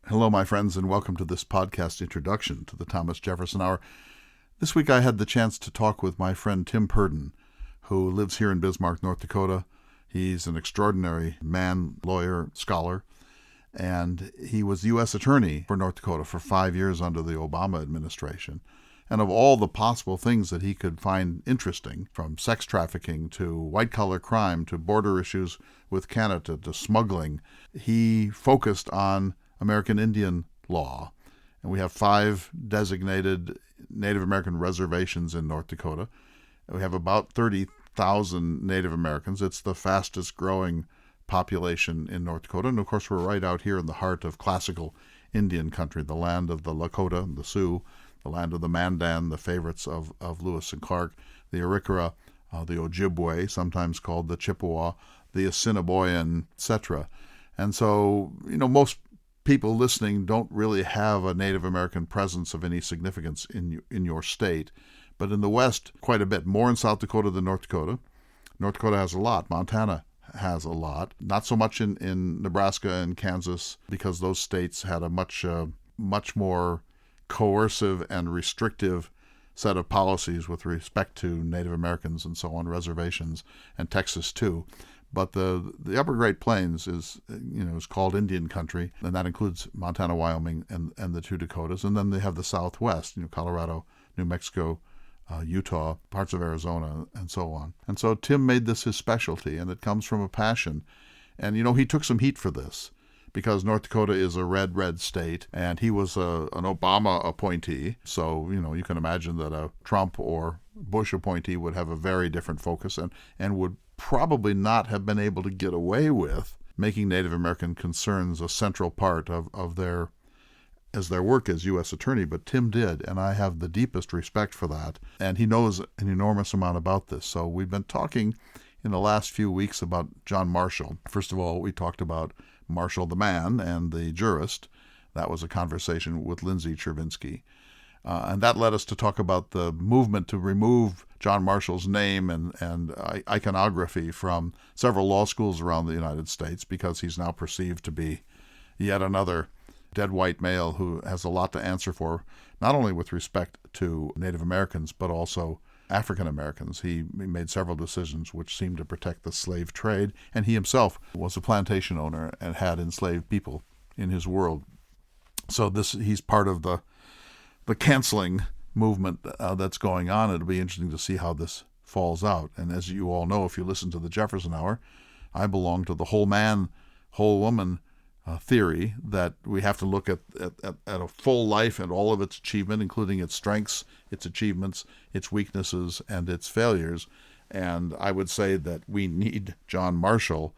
Hello, my friends, and welcome to this podcast introduction to the Thomas Jefferson Hour. This week I had the chance to talk with my friend Tim Purdon, who lives here in Bismarck, North Dakota. He's an extraordinary man, lawyer, scholar, and he was U.S. Attorney for North Dakota for 5 years under the Obama administration. And of all the possible things that he could find interesting, from sex trafficking to white-collar crime to border issues with Canada to smuggling, he focused on American Indian law. And we have 5 designated Native American reservations in North Dakota. We have about 30,000 Native Americans. It's the fastest growing population in North Dakota. And of course, we're right out here in the heart of classical Indian country, the land of the Lakota and the Sioux, the land of the Mandan, the favorites of Lewis and Clark, the Arikara, the Ojibwe, sometimes called the Chippewa, the Assiniboine, etc. And so, most people listening don't really have a Native American presence of any significance in your state. But in the West, quite a bit. More in South Dakota than North Dakota. North Dakota has a lot. Montana has a lot. Not so much in Nebraska and Kansas, because those states had a much more coercive and restrictive set of policies with respect to Native Americans and so on, reservations, and Texas too. But the Upper Great Plains is called Indian country, and that includes Montana, Wyoming, and the 2 Dakotas. And then they have the Southwest, Colorado, New Mexico, Utah, parts of Arizona, and so on. And so Tim made this his specialty, and it comes from a passion. And, he took some heat for this, because North Dakota is a red state, and he was an Obama appointee. So, you can imagine that a Trump or Bush appointee would have a very different focus and would probably not have been able to get away with making Native American concerns a central part of their work as U.S. Attorney, but Tim did, and I have the deepest respect for that, and he knows an enormous amount about this. So we've been talking in the last few weeks about John Marshall. First of all, we talked about Marshall the man and the jurist. That was a conversation with Lindsay Chervinsky. And that led us to talk about the movement to remove John Marshall's name and iconography from several law schools around the United States, because he's now perceived to be yet another dead white male who has a lot to answer for, not only with respect to Native Americans, but also African Americans. He made several decisions which seemed to protect the slave trade, and he himself was a plantation owner and had enslaved people in his world. So he's part of the canceling movement that's going on. It'll be interesting to see how this falls out. And as you all know, if you listen to the Jefferson Hour, I belong to the whole man, whole woman theory, that we have to look at a full life and all of its achievement, including its strengths, its achievements, its weaknesses, and its failures. And I would say that we need John Marshall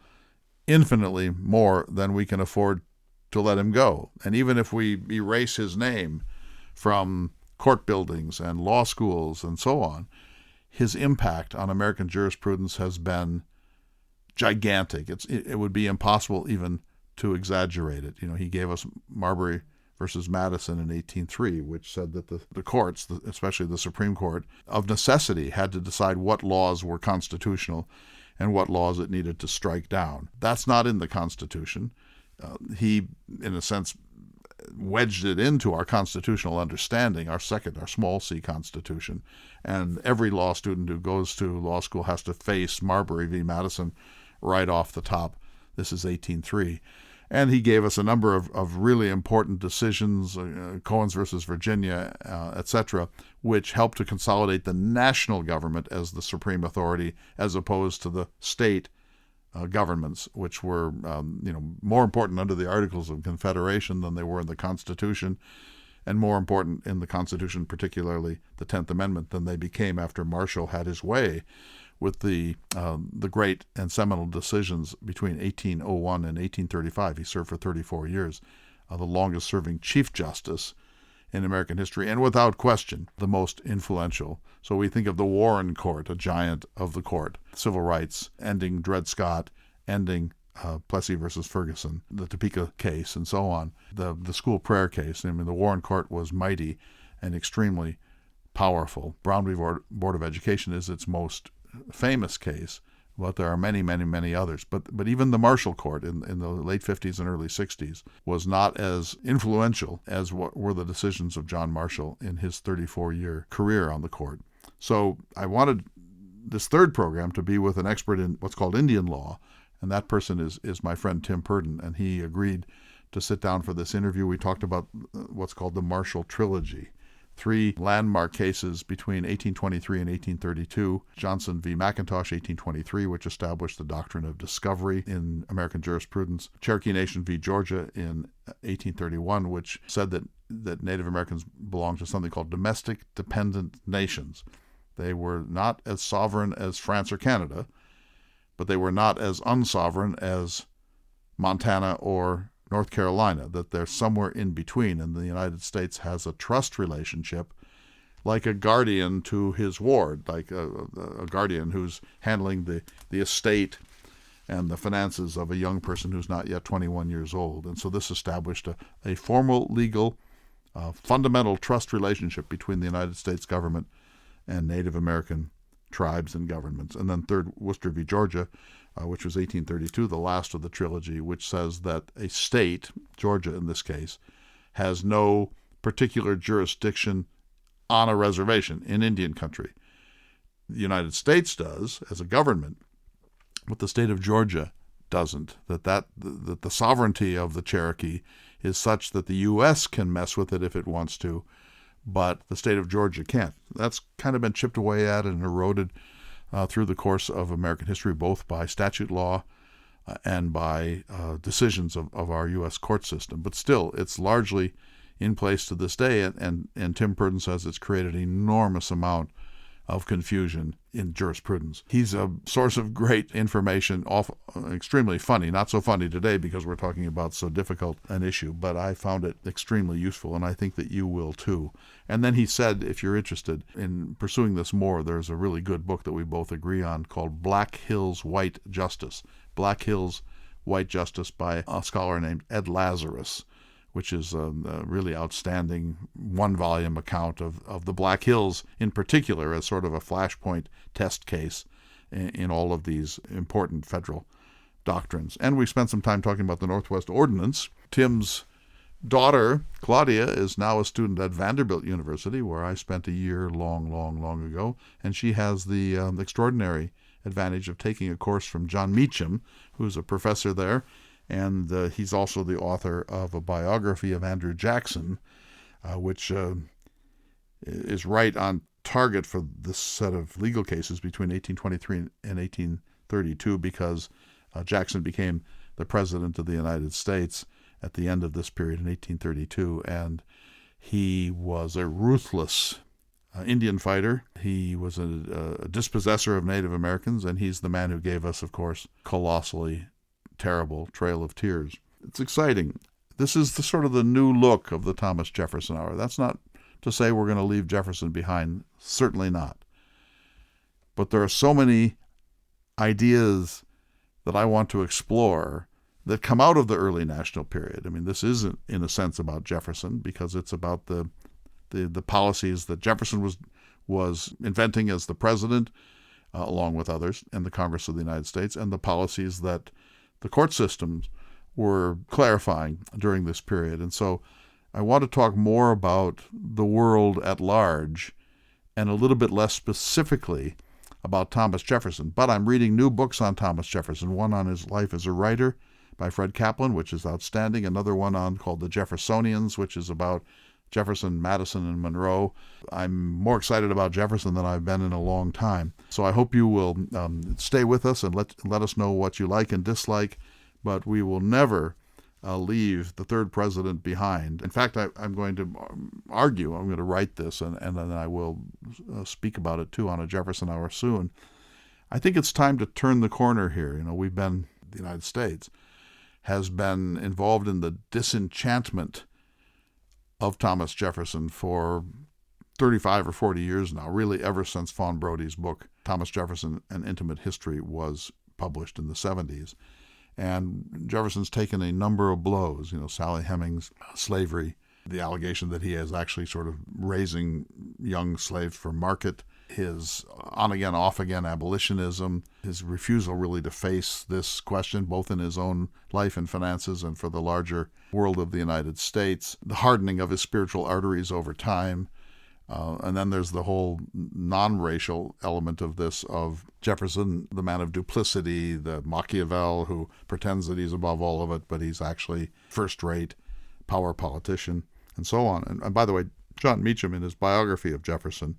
infinitely more than we can afford to let him go. And even if we erase his name from court buildings and law schools and so on, his impact on American jurisprudence has been gigantic. It would be impossible even to exaggerate it. He gave us Marbury versus Madison in 1803, which said that the courts, especially the Supreme Court, of necessity had to decide what laws were constitutional and what laws it needed to strike down. That's not in the Constitution. He, in a sense, wedged it into our constitutional understanding, our small c Constitution. And every law student who goes to law school has to face Marbury v. Madison right off the top. This is 1803. And he gave us a number of really important decisions, Cohens versus Virginia, etc., which helped to consolidate the national government as the supreme authority, as opposed to the state governments, which were more important under the Articles of Confederation than they were in the Constitution, and more important in the Constitution, particularly the 10th Amendment, than they became after Marshall had his way with the great and seminal decisions between 1801 and 1835. He served for 34 years, the longest-serving Chief Justice in American history, and without question, the most influential. So we think of the Warren Court, a giant of the court, civil rights, ending Dred Scott, ending Plessy versus Ferguson, the Topeka case, and so on, the school prayer case. The Warren Court was mighty and extremely powerful. Brown v. Board of Education is its most famous case, but there are many, many, many others. But even the Marshall Court in the late 50s and early 60s was not as influential as what were the decisions of John Marshall in his 34-year career on the court. So I wanted this third program to be with an expert in what's called Indian law, and that person is my friend Tim Purdon, and he agreed to sit down for this interview. We talked about what's called the Marshall Trilogy. 3 landmark cases between 1823 and 1832. Johnson v. McIntosh, 1823, which established the Doctrine of Discovery in American jurisprudence. Cherokee Nation v. Georgia in 1831, which said that Native Americans belonged to something called domestic dependent nations. They were not as sovereign as France or Canada, but they were not as unsovereign as Montana or North Carolina, that they're somewhere in between, and the United States has a trust relationship like a guardian to his ward, like a guardian who's handling the estate and the finances of a young person who's not yet 21 years old. And so this established a formal, legal, fundamental trust relationship between the United States government and Native American tribes and governments. And then third, Worcester v. Georgia, which was 1832, the last of the trilogy, which says that a state, Georgia in this case, has no particular jurisdiction on a reservation in Indian country. The United States does as a government, but the state of Georgia doesn't. That the sovereignty of the Cherokee is such that the U.S. can mess with it if it wants to, but the state of Georgia can't. That's kind of been chipped away at and eroded through the course of American history, both by statute law and by decisions of our U.S. court system. But still, it's largely in place to this day, and Tim Purdon says it's created an enormous amount of confusion in jurisprudence. He's a source of great information, extremely funny, not so funny today because we're talking about so difficult an issue, but I found it extremely useful, and I think that you will too. And then he said, if you're interested in pursuing this more, there's a really good book that we both agree on called Black Hills White Justice. Black Hills White Justice by a scholar named Ed Lazarus, which is a really outstanding one-volume account of the Black Hills in particular as sort of a flashpoint test case in all of these important federal doctrines. And we spent some time talking about the Northwest Ordinance. Tim's daughter, Claudia, is now a student at Vanderbilt University, where I spent a year long ago, and she has the extraordinary advantage of taking a course from John Meacham, who's a professor there, and he's also the author of a biography of Andrew Jackson, which is right on target for this set of legal cases between 1823 and 1832, because Jackson became the president of the United States at the end of this period in 1832, and he was a ruthless Indian fighter. He was a dispossessor of Native Americans, and he's the man who gave us, of course, colossally terrible Trail of Tears. It's exciting. This is the sort of the new look of the Thomas Jefferson Hour. That's not to say we're going to leave Jefferson behind. Certainly not. But there are so many ideas that I want to explore that come out of the early national period. I mean, this isn't, in a sense, about Jefferson, because it's about the policies that Jefferson was inventing as the president, along with others, in the Congress of the United States, and the policies that the court systems were clarifying during this period. And so I want to talk more about the world at large and a little bit less specifically about Thomas Jefferson. But I'm reading new books on Thomas Jefferson, one on his life as a writer by Fred Kaplan, which is outstanding, another one called The Jeffersonians, which is about Jefferson, Madison, and Monroe. I'm more excited about Jefferson than I've been in a long time. So I hope you will stay with us and let us know what you like and dislike, but we will never leave the third president behind. In fact, I'm going to argue, I'm going to write this, and then I will speak about it too on a Jefferson Hour soon. I think it's time to turn the corner here. The United States has been involved in the disenchantment of Thomas Jefferson for 35 or 40 years now, really ever since Fawn Brody's book, Thomas Jefferson, An Intimate History, was published in the 70s. And Jefferson's taken a number of blows, Sally Hemings, slavery, the allegation that he is actually sort of raising young slaves for market, his on-again, off-again abolitionism, his refusal really to face this question, both in his own life and finances and for the larger world of the United States, the hardening of his spiritual arteries over time. And then there's the whole non-racial element of this, of Jefferson, the man of duplicity, the Machiavel who pretends that he's above all of it, but he's actually first-rate power politician, and so on. And by the way, John Meacham, in his biography of Jefferson,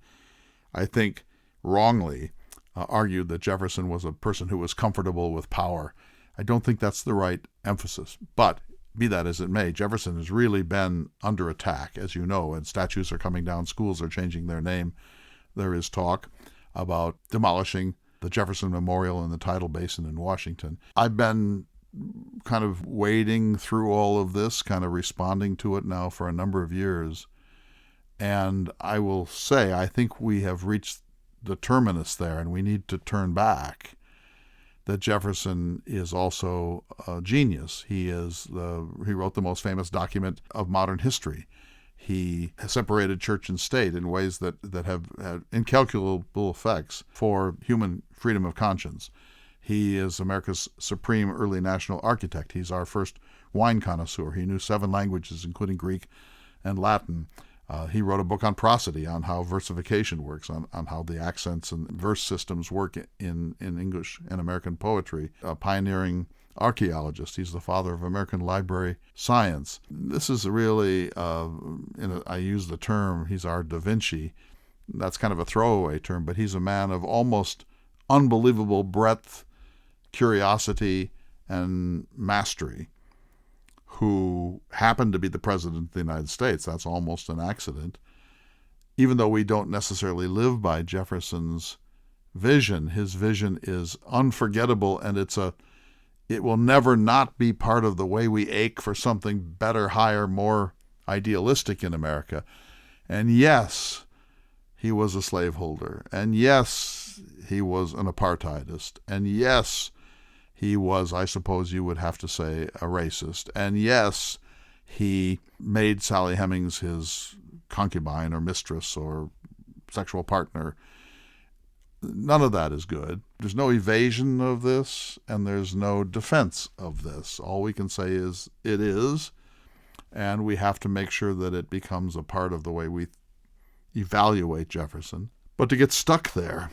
I think wrongly argued that Jefferson was a person who was comfortable with power. I don't think that's the right emphasis. But be that as it may, Jefferson has really been under attack, as you know, and statues are coming down, schools are changing their name. There is talk about demolishing the Jefferson Memorial in the Tidal Basin in Washington. I've been kind of wading through all of this, kind of responding to it now for a number of years. And I will say, I think we have reached the terminus there, and we need to turn back. That Jefferson is also a genius. He wrote the most famous document of modern history. He has separated church and state in ways that have had incalculable effects for human freedom of conscience. He is America's supreme early national architect. He's our first wine connoisseur. He knew 7 languages, including Greek and Latin. He wrote a book on prosody, on how versification works, on how the accents and verse systems work in English and American poetry. A pioneering archaeologist. He's the father of American library science. This is really, I use the term, he's our Da Vinci. That's kind of a throwaway term, but he's a man of almost unbelievable breadth, curiosity, and mastery, who happened to be the President of the United States. That's almost an accident. Even though we don't necessarily live by Jefferson's vision, his vision is unforgettable, and it will never not be part of the way we ache for something better, higher, more idealistic in America. And yes, he was a slaveholder. And yes, he was an apartheidist. And yes, he was, I suppose you would have to say, a racist. And yes, he made Sally Hemings his concubine or mistress or sexual partner. None of that is good. There's no evasion of this, and there's no defense of this. All we can say is it is, and we have to make sure that it becomes a part of the way we evaluate Jefferson. But to get stuck there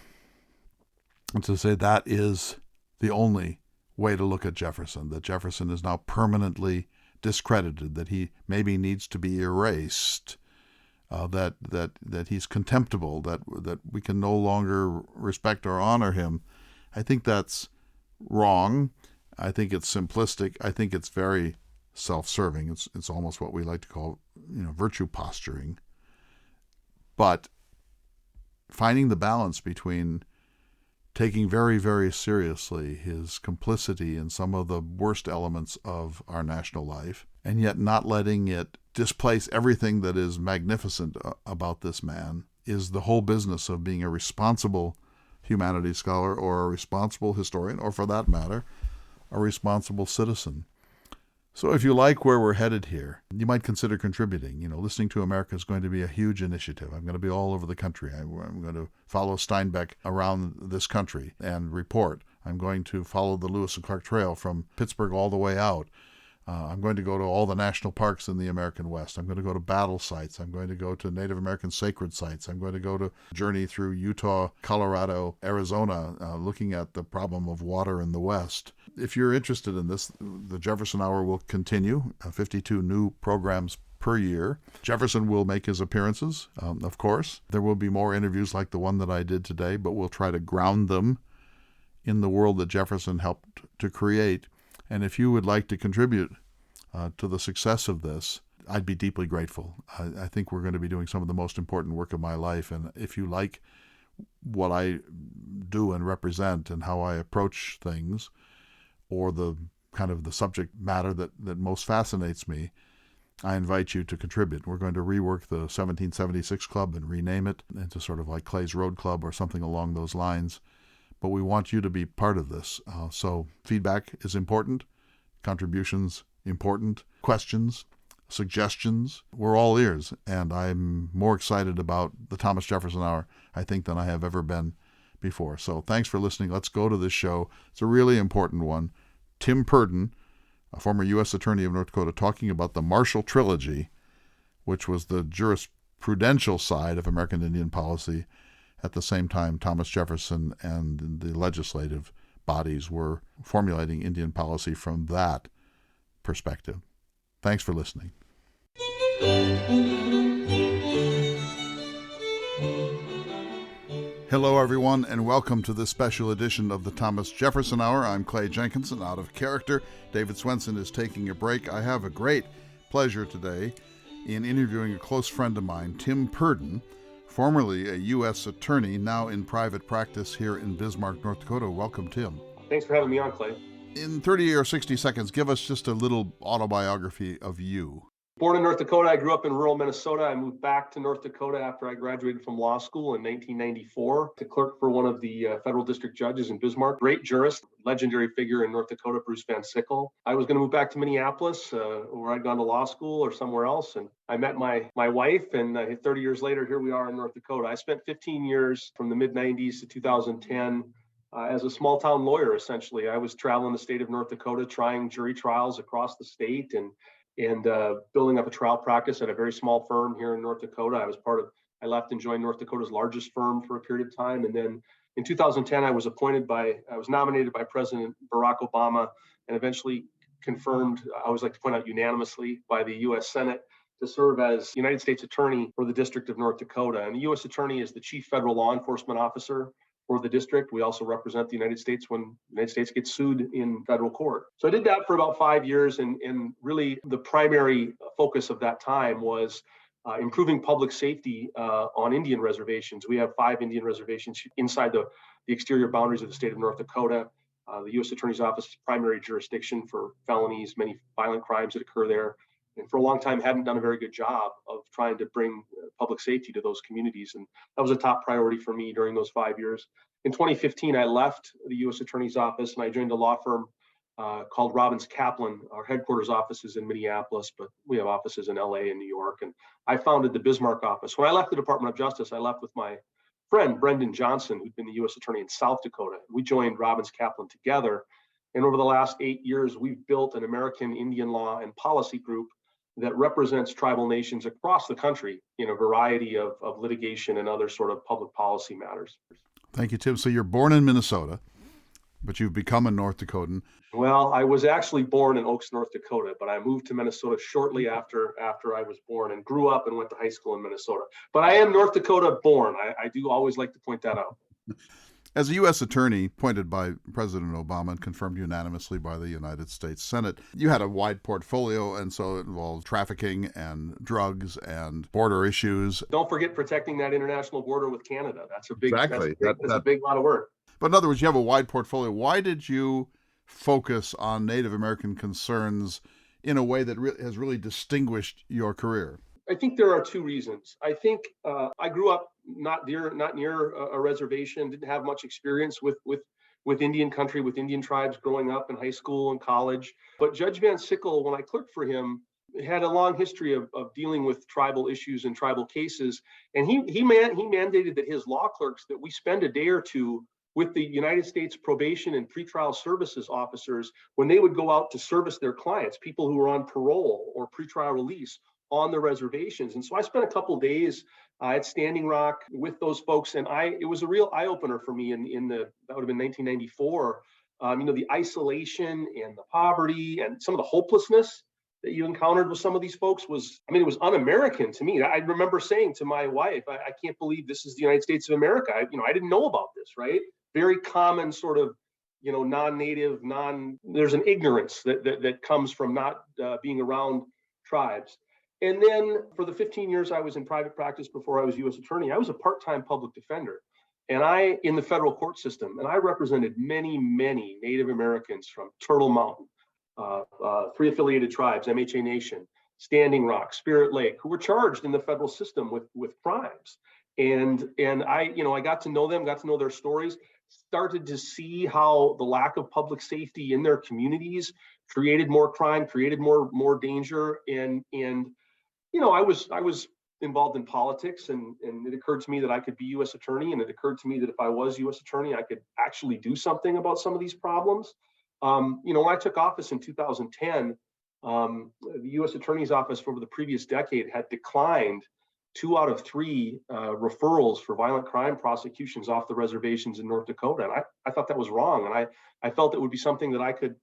and to say that is the only way to look at Jefferson, that Jefferson is now permanently discredited, that he maybe needs to be erased, that he's contemptible, that we can no longer respect or honor him. I think that's wrong. I think it's simplistic. I think it's very self-serving. It's almost what we like to call, virtue posturing. But finding the balance between taking very, very seriously his complicity in some of the worst elements of our national life, and yet not letting it displace everything that is magnificent about this man, is the whole business of being a responsible humanities scholar or a responsible historian, or for that matter, a responsible citizen. So if you like where we're headed here, you might consider contributing. Listening to America is going to be a huge initiative. I'm going to be all over the country. I'm going to follow Steinbeck around this country and report. I'm going to follow the Lewis and Clark Trail from Pittsburgh all the way out. I'm going to go to all the national parks in the American West. I'm going to go to battle sites. I'm going to go to Native American sacred sites. I'm going to go to journey through Utah, Colorado, Arizona, looking at the problem of water in the West. If you're interested in this, the Jefferson Hour will continue, 52 new programs per year. Jefferson will make his appearances, of course. There will be more interviews like the one that I did today, but we'll try to ground them in the world that Jefferson helped to create. And if you would like to contribute to the success of this, I'd be deeply grateful. I think we're going to be doing some of the most important work of my life. And if you like what I do and represent and how I approach things, or the kind of the subject matter that most fascinates me, I invite you to contribute. We're going to rework the 1776 Club and rename it into sort of like Clay's Road Club or something along those lines. But we want you to be part of this. So feedback is important, contributions important, questions, suggestions. We're all ears, and I'm more excited about the Thomas Jefferson Hour, I think, than I have ever been before. So thanks for listening. Let's go to this show. It's a really important one. Tim Purdon, a former U.S. Attorney of North Dakota, talking about the Marshall Trilogy, which was the jurisprudential side of American Indian policy. At the same time, Thomas Jefferson and the legislative bodies were formulating Indian policy from that perspective. Thanks for listening. Hello, everyone, and welcome to this special edition of the Thomas Jefferson Hour. I'm Clay Jenkinson, out of character. David Swenson is taking a break. I have a great pleasure today in interviewing a close friend of mine, Tim Purdon, formerly a U.S. attorney, now in private practice here in Bismarck, North Dakota. Welcome, Tim. Thanks for having me on, Clay. In 30 or 60 seconds, give us just a little autobiography of you. Born in North Dakota, I grew up in rural Minnesota. I moved back to North Dakota after I graduated from law school in 1994 to clerk for one of the federal district judges in Bismarck. Great jurist, legendary figure in North Dakota, Bruce Van Sickle. I was going to move back to Minneapolis, where I'd gone to law school or somewhere else, and I met my wife, and 30 years later, here we are in North Dakota. I spent 15 years from the mid-90s to 2010 as a small-town lawyer, essentially. I was traveling the state of North Dakota, trying jury trials across the state, and building up a trial practice at a very small firm here in North Dakota. I left and joined North Dakota's largest firm for a period of time. And then in 2010, I was nominated by President Barack Obama and eventually confirmed, I always like to point out unanimously, by the U.S. Senate to serve as United States Attorney for the District of North Dakota. And the U.S. Attorney is the chief federal law enforcement officer for the district. We also represent the United States when the United States gets sued in federal court. So I did that for about 5 years, and really the primary focus of that time was improving public safety on Indian reservations. We have 5 Indian reservations inside the exterior boundaries of the state of North Dakota. The U.S. Attorney's Office is primary jurisdiction for felonies, many violent crimes that occur there. And for a long time, hadn't done a very good job of trying to bring public safety to those communities. And that was a top priority for me during those 5 years. In 2015, I left the U.S. Attorney's Office and I joined a law firm called Robbins Kaplan. Our headquarters office is in Minneapolis, but we have offices in LA and New York. And I founded the Bismarck office. When I left the Department of Justice, I left with my friend, Brendan Johnson, who'd been the U.S. Attorney in South Dakota. We joined Robbins Kaplan together. And over the last 8 years, we've built an American Indian law and policy group that represents tribal nations across the country in a variety of litigation and other sort of public policy matters. Thank you, Tim. So you're born in Minnesota, but you've become a North Dakotan. Well, I was actually born in Oaks, North Dakota, but I moved to Minnesota shortly after I was born and grew up and went to high school in Minnesota. But I am North Dakota born. I do always like to point that out. As a U.S. attorney appointed by President Obama and confirmed unanimously by the United States Senate, you had a wide portfolio, and so it involved trafficking and drugs and border issues. Don't forget protecting that international border with Canada. That's a big, exactly. That's a big lot of work. But in other words, you have a wide portfolio. Why did you focus on Native American concerns in a way that has really distinguished your career? I think there are 2 reasons. I think I grew up not near a reservation, didn't have much experience with Indian country, with Indian tribes growing up in high school and college. But Judge Van Sickle, when I clerked for him, had a long history of dealing with tribal issues and tribal cases. And he mandated that his law clerks, that we spend a day or two with the United States probation and pretrial services officers when they would go out to service their clients, people who were on parole or pretrial release on the reservations. And so I spent a couple of days at Standing Rock with those folks, and it was a real eye-opener for me that would have been 1994. The isolation and the poverty and some of the hopelessness that you encountered with some of these folks it was un-American to me. I remember saying to my wife, I can't believe this is the United States of America. I didn't know about this, right? Very common sort of, non-native, there's an ignorance that comes from not being around tribes. And then for the 15 years I was in private practice before I was U.S. Attorney, I was a part-time public defender. And in the federal court system, and I represented many, many Native Americans from Turtle Mountain, 3 affiliated tribes, MHA Nation, Standing Rock, Spirit Lake, who were charged in the federal system with crimes. And I got to know them, got to know their stories, started to see how the lack of public safety in their communities created more crime, created more danger. And I was involved in politics, and it occurred to me that I could be U.S. attorney, and it occurred to me that if I was U.S. attorney, I could actually do something about some of these problems. When I took office in 2010, the U.S. Attorney's Office over the previous decade had declined 2 out of 3 referrals for violent crime prosecutions off the reservations in North Dakota, and I thought that was wrong, and I felt it would be something that I could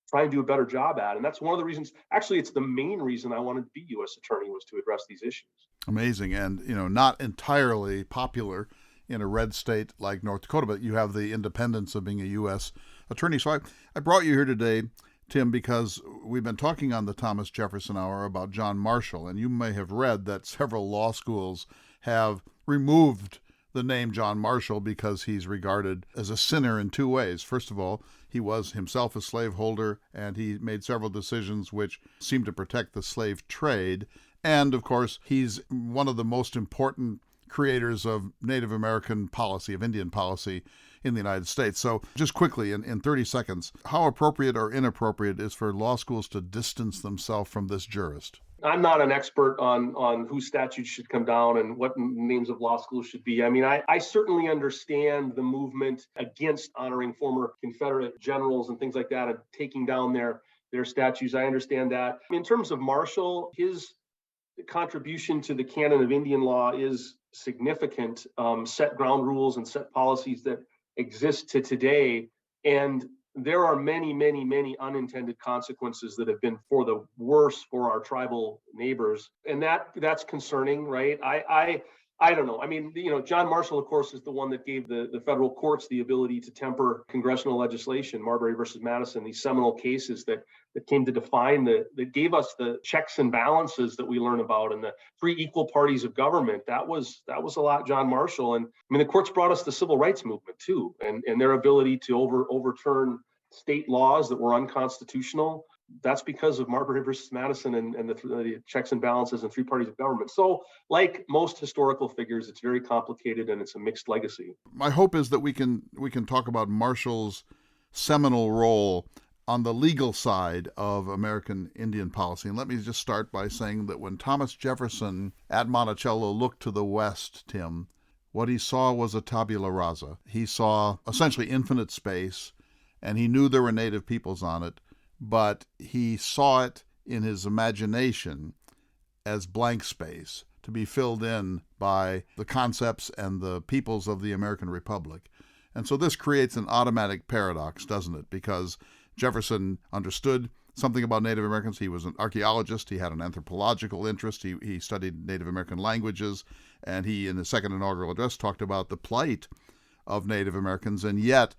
try and do a better job at, and that's one of the reasons. Actually, it's the main reason I wanted to be U.S. attorney, was to address these issues. Amazing, and not entirely popular in a red state like North Dakota, but you have the independence of being a U.S. attorney. So I brought you here today, Tim, because we've been talking on the Thomas Jefferson Hour about John Marshall, and you may have read that several law schools have removed the name John Marshall because he's regarded as a sinner in 2 ways. First of all, he was himself a slaveholder, and he made several decisions which seemed to protect the slave trade. And, of course, he's one of the most important creators of Native American policy, of Indian policy in the United States. So just quickly, in 30 seconds, how appropriate or inappropriate is for law schools to distance themselves from this jurist? I'm not an expert on whose statutes should come down and what names of law schools should be. I mean, I certainly understand the movement against honoring former Confederate generals and things like that, and taking down their statues. I understand that. In terms of Marshall, his contribution to the canon of Indian law is significant, set ground rules and set policies that exist to today. And there are many, many, many unintended consequences that have been for the worse for our tribal neighbors. And that's concerning, right? I don't know. I mean, John Marshall, of course, is the one that gave the federal courts the ability to temper congressional legislation, Marbury versus Madison, these seminal cases that came to define that gave us the checks and balances that we learn about, and the 3 equal parties of government. That was a lot, John Marshall. And I mean, the courts brought us the civil rights movement too, and their ability to overturn state laws that were unconstitutional. That's because of Marbury versus Madison and the checks and balances and 3 parties of government. So, like most historical figures, it's very complicated, and it's a mixed legacy. My hope is that we can talk about Marshall's seminal role on the legal side of American Indian policy. And let me just start by saying that when Thomas Jefferson at Monticello looked to the west, Tim, what he saw was a tabula rasa. He saw essentially infinite space, and he knew there were native peoples on it, but he saw it in his imagination as blank space to be filled in by the concepts and the peoples of the American Republic. And so this creates an automatic paradox, doesn't it? Because Jefferson understood something about Native Americans. He was an archaeologist. He had an anthropological interest. He studied Native American languages, and he, in his second inaugural address, talked about the plight of Native Americans. And yet,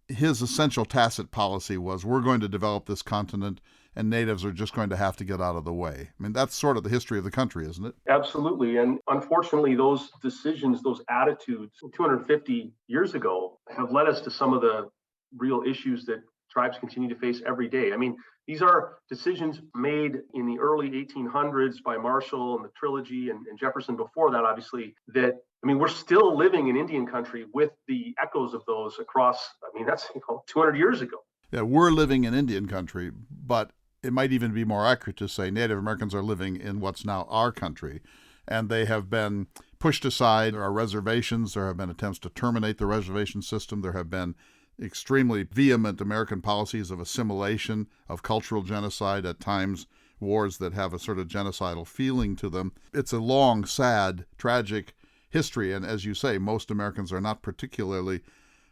his essential tacit policy was, we're going to develop this continent, and natives are just going to have to get out of the way. I mean, that's sort of the history of the country, isn't it? Absolutely. And unfortunately, those decisions, those attitudes 250 years ago have led us to some of the real issues that tribes continue to face every day. I mean, these are decisions made in the early 1800s by Marshall and the Trilogy and Jefferson before that, obviously, that, I mean, we're still living in Indian country with the echoes of those across, I mean, that's 200 years ago. Yeah, we're living in Indian country, but it might even be more accurate to say Native Americans are living in what's now our country, and they have been pushed aside. There are reservations. There have been attempts to terminate the reservation system. There have been extremely vehement American policies of assimilation, of cultural genocide, at times wars that have a sort of genocidal feeling to them. It's a long, sad, tragic history, and as you say, most Americans are not particularly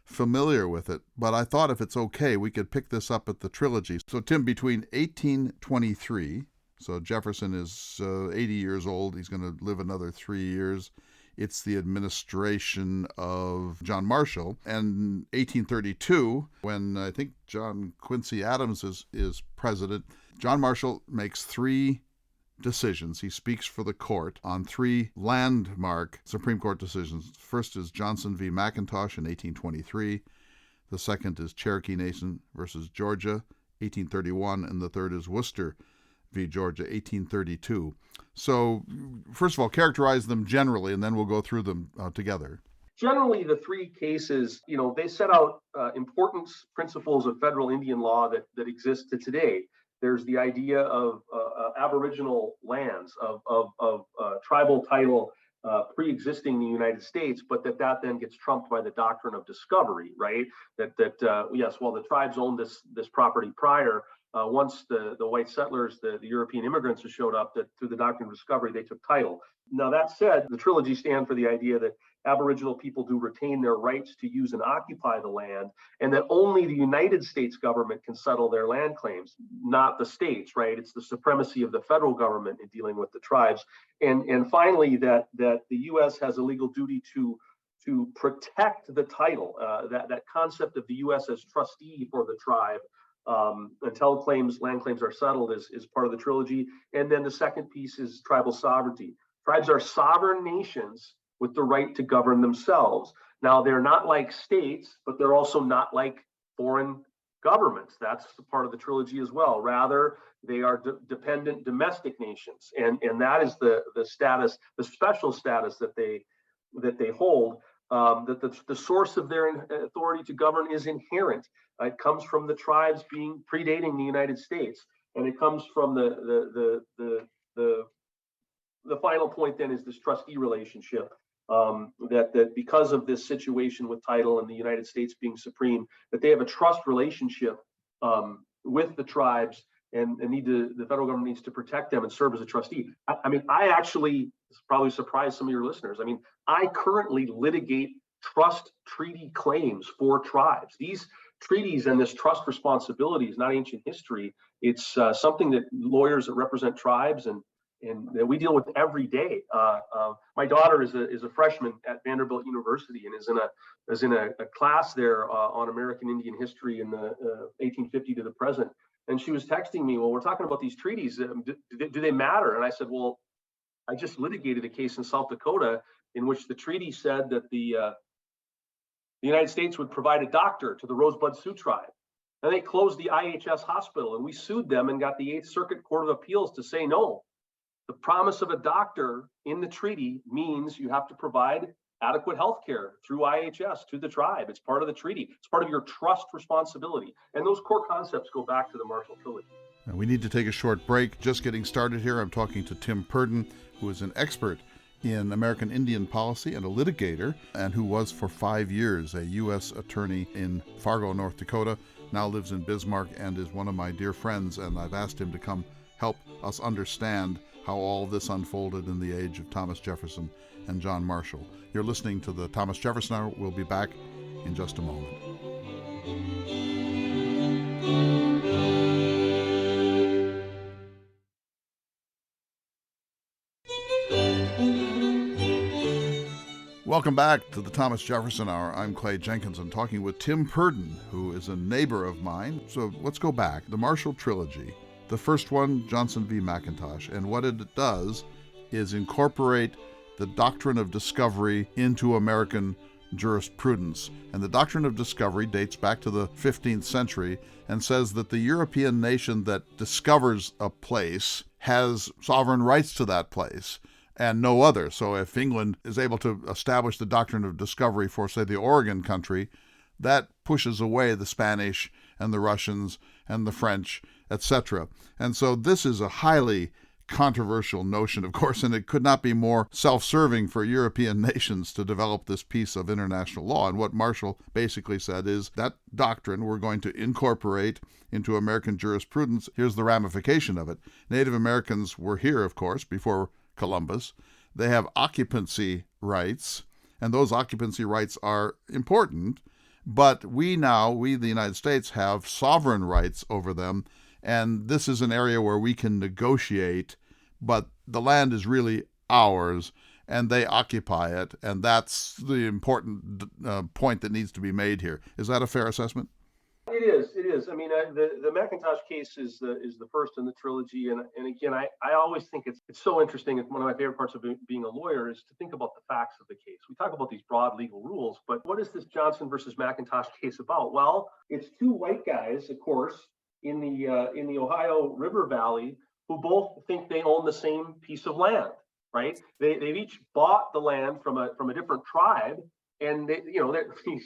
familiar with it. But I thought, if it's okay, we could pick this up at the Trilogy. So, Tim, between 1823, so Jefferson is 80 years old, he's going to live another 3 years. It's the administration of John Marshall. And 1832, when I think John Quincy Adams is president, John Marshall makes 3 decisions. He speaks for the court on 3 landmark Supreme Court decisions. First is Johnson v. McIntosh in 1823. The second is Cherokee Nation versus Georgia, 1831. And the third is Worcester v. Georgia, 1832. So, first of all, characterize them generally, and then we'll go through them together. Generally, the three cases, they set out important principles of federal Indian law that exist to today. There's the idea of Aboriginal lands, of tribal title pre-existing the United States, but that then gets trumped by the doctrine of discovery, right? Yes, while the tribes owned this property prior, once the white settlers, the European immigrants who showed up, that through the doctrine of discovery, they took title. Now, that said, the Trilogy stand for the idea that Aboriginal people do retain their rights to use and occupy the land, and that only the United States government can settle their land claims, not the states, right? It's the supremacy of the federal government in dealing with the tribes. And finally, that the U.S. has a legal duty to protect the title, that concept of the U.S. as trustee for the tribe, until land claims are settled is part of the Trilogy. And then the second piece is tribal sovereignty. Tribes are sovereign nations with the right to govern themselves. Now, they're not like states, but they're also not like foreign governments. That's part of the Trilogy as well. Rather, they are dependent domestic nations, and that is the status, the special status that they hold. That the source of their authority to govern is inherent. It comes from the tribes predating the United States, and it comes from the final point then is this trustee relationship, that because of this situation with title and the United States being supreme, that they have a trust relationship with the tribes, and the federal government needs to protect them and serve as a trustee. I actually, this probably surprised some of your listeners, I currently litigate trust treaty claims for tribes. These treaties and this trust responsibility is not ancient history. It's something that lawyers that represent tribes and that we deal with every day. My daughter is a freshman at Vanderbilt University and is in a class there on American Indian history in the 1850 to the present. And she was texting me, well, we're talking about these treaties. Do they matter? And I said, well, I just litigated a case in South Dakota in which the treaty said that the United States would provide a doctor to the Rosebud Sioux tribe. And they closed the IHS hospital, and we sued them and got the Eighth Circuit Court of Appeals to say no. The promise of a doctor in the treaty means you have to provide adequate health care through IHS to the tribe. It's part of the treaty. It's part of your trust responsibility. And those core concepts go back to the Marshall Trilogy. Now, we need to take a short break. Just getting started here. I'm talking to Tim Purdon, who is an expert in American Indian policy and a litigator, and who was for 5 years a U.S. attorney in Fargo, North Dakota, now lives in Bismarck and is one of my dear friends, and I've asked him to come help us understand how all this unfolded in the age of Thomas Jefferson and John Marshall. You're listening to the Thomas Jefferson Hour. We'll be back in just a moment. Welcome back to the Thomas Jefferson Hour. I'm Clay Jenkinson, talking with Tim Purdon, who is a neighbor of mine. So let's go back. The Marshall Trilogy. The first one, Johnson v. McIntosh, and what it does is incorporate the Doctrine of Discovery into American jurisprudence. And the Doctrine of Discovery dates back to the 15th century and says that the European nation that discovers a place has sovereign rights to that place and no other. So if England is able to establish the Doctrine of Discovery for, say, the Oregon country, that pushes away the Spanish and the Russians and the French, etc. And so this is a highly controversial notion, of course, and it could not be more self-serving for European nations to develop this piece of international law. And what Marshall basically said is that doctrine we're going to incorporate into American jurisprudence. Here's the ramification of it. Native Americans were here, of course, before Columbus. They have occupancy rights, and those occupancy rights are important, but we, the United States, have sovereign rights over them. And this is an area where we can negotiate, but the land is really ours, and they occupy it. And that's the important point that needs to be made here. Is that a fair assessment? It is. I mean, the McIntosh case is the first in the trilogy, and again, I always think it's so interesting. It's one of my favorite parts of being a lawyer is to think about the facts of the case. We talk about these broad legal rules, but what is this Johnson versus McIntosh case about? Well, it's two white guys, of course, in the Ohio River Valley who both think they own the same piece of land, right? They've each bought the land from a different tribe, And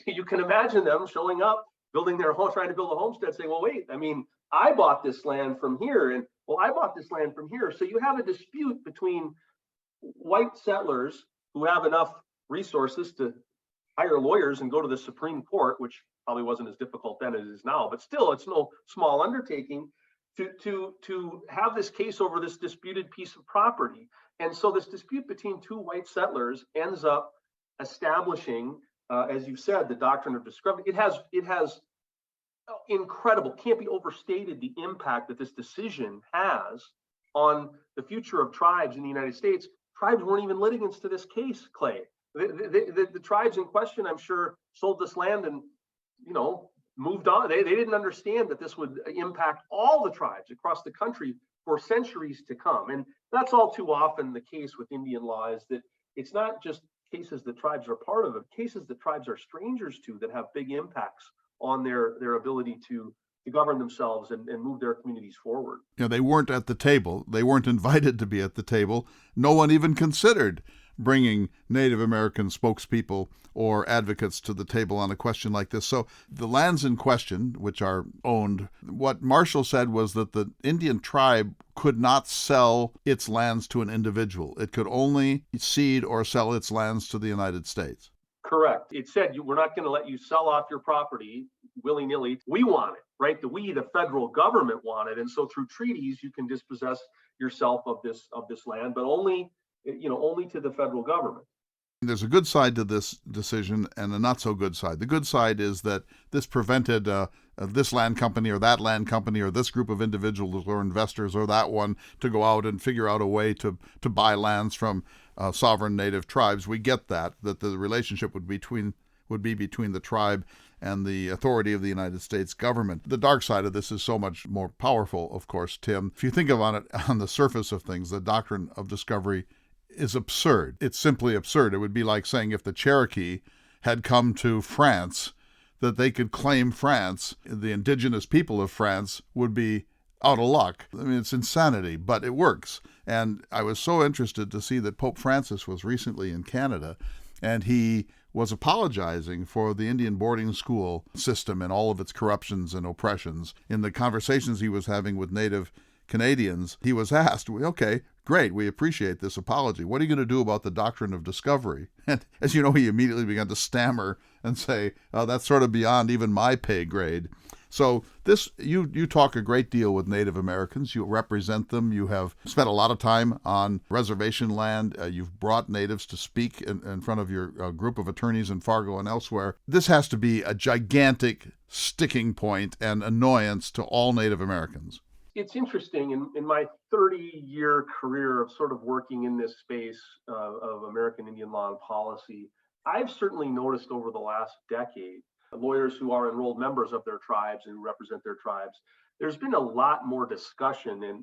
you can imagine them showing up, building their home, trying to build a homestead, saying, well, wait, I mean, I bought this land from here, and well, I bought this land from here. So you have a dispute between white settlers who have enough resources to hire lawyers and go to the Supreme Court, which probably wasn't as difficult then as it is now, but still, it's no small undertaking to have this case over this disputed piece of property. And so this dispute between two white settlers ends up establishing, as you said, the doctrine of discovery. It has incredible, can't be overstated, the impact that this decision has on the future of tribes in the United States. Tribes weren't even litigants to this case, Clay. The tribes in question, I'm sure, sold this land and moved on. They didn't understand that this would impact all the tribes across the country for centuries to come. And that's all too often the case with Indian law, is that it's not just cases that tribes are part of, but cases that tribes are strangers to that have big impacts on their ability to govern themselves and move their communities forward. They weren't at the table. They weren't invited to be at the table. No one even considered bringing Native American spokespeople or advocates to the table on a question like this. So the lands in question, which are owned, what Marshall said was that the Indian tribe could not sell its lands to an individual. It could only cede or sell its lands to the United States. Correct. It said, we're not going to let you sell off your property willy-nilly. We want it, right? The federal government want it. And so through treaties, you can dispossess yourself of this land, but only to the federal government. There's a good side to this decision and a not so good side. The good side is that this prevented this land company or that land company or this group of individuals or investors or that one to go out and figure out a way to buy lands from sovereign native tribes. We get that the relationship would be between the tribe and the authority of the United States government. The dark side of this is so much more powerful, of course, Tim. If you think of it on the surface of things, the doctrine of discovery is absurd. It's simply absurd. It would be like saying if the Cherokee had come to France, that they could claim France, the indigenous people of France would be out of luck. I mean, it's insanity, but it works. And I was so interested to see that Pope Francis was recently in Canada, and he was apologizing for the Indian boarding school system and all of its corruptions and oppressions. In the conversations he was having with Native Canadians, he was asked, okay, great, we appreciate this apology. What are you going to do about the doctrine of discovery? And as you know, he immediately began to stammer and say, that's sort of beyond even my pay grade. So you talk a great deal with Native Americans. You represent them. You have spent a lot of time on reservation land. You've brought natives to speak in front of your group of attorneys in Fargo and elsewhere. This has to be a gigantic sticking point and annoyance to all Native Americans. It's interesting. In my 30-year career of sort of working in this space of American Indian law and policy, I've certainly noticed over the last decade, lawyers who are enrolled members of their tribes and who represent their tribes, there's been a lot more discussion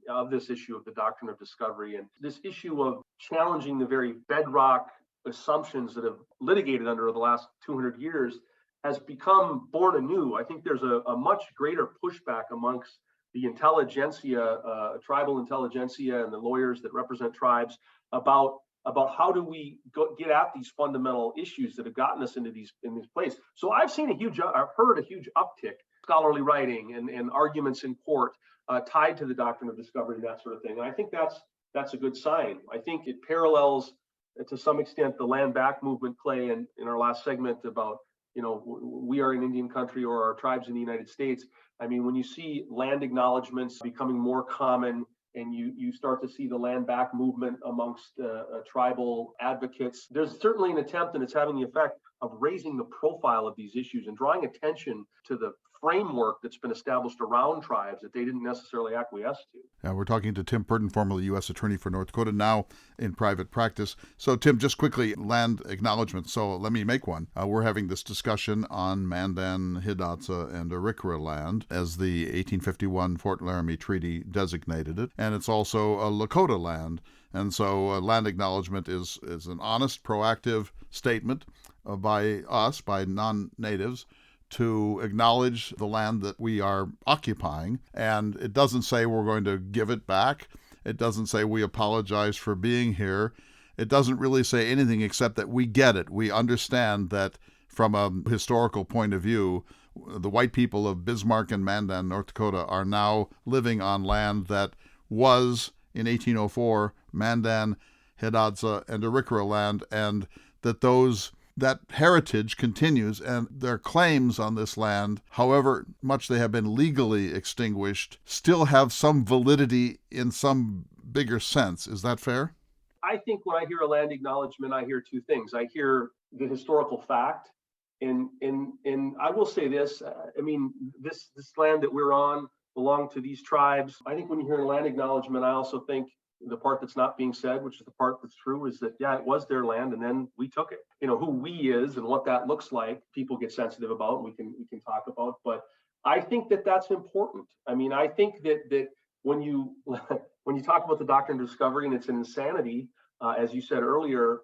of this issue of the doctrine of discovery and this issue of challenging the very bedrock assumptions that have litigated under the last 200 years has become born anew. I think there's a much greater pushback amongst the intelligentsia, tribal intelligentsia, and the lawyers that represent tribes about how do we get at these fundamental issues that have gotten us in this place. So I've heard a huge uptick, scholarly writing and arguments in court tied to the doctrine of discovery and that sort of thing. And I think that's a good sign. I think it parallels to some extent the land back movement, Clay, in our last segment about we are an Indian country or our tribes in the United States. I mean, when you see land acknowledgements becoming more common and you start to see the land back movement amongst tribal advocates, there's certainly an attempt, and it's having the effect of raising the profile of these issues and drawing attention to the framework that's been established around tribes that they didn't necessarily acquiesce to. We're talking to Tim Purdon, formerly U.S. Attorney for North Dakota, now in private practice. So, Tim, just quickly, land acknowledgement. So let me make one. We're having this discussion on Mandan, Hidatsa, and Arikara land, as the 1851 Fort Laramie Treaty designated it, and it's also a Lakota land. And so land acknowledgement is an honest, proactive statement by us, by non-natives, to acknowledge the land that we are occupying. And it doesn't say we're going to give it back. It doesn't say we apologize for being here. it doesn't really say anything except that we get it. We understand that from a historical point of view, the white people of Bismarck and Mandan, North Dakota, are now living on land that was, in 1804, Mandan, Hidatsa, and Arikara land, and that heritage continues, and their claims on this land, however much they have been legally extinguished, still have some validity in some bigger sense. Is that fair? I think when I hear a land acknowledgement, I hear two things. I hear the historical fact, and I will say this. This land that we're on belonged to these tribes. I think when you hear a land acknowledgement, I also think the part that's not being said, which is the part that's true, is that, yeah, it was their land and then we took it. Who we is and what that looks like, people get sensitive about, we can talk about. But I think that that's important. I think that when you when you talk about the Doctrine of Discovery and it's an insanity, as you said earlier,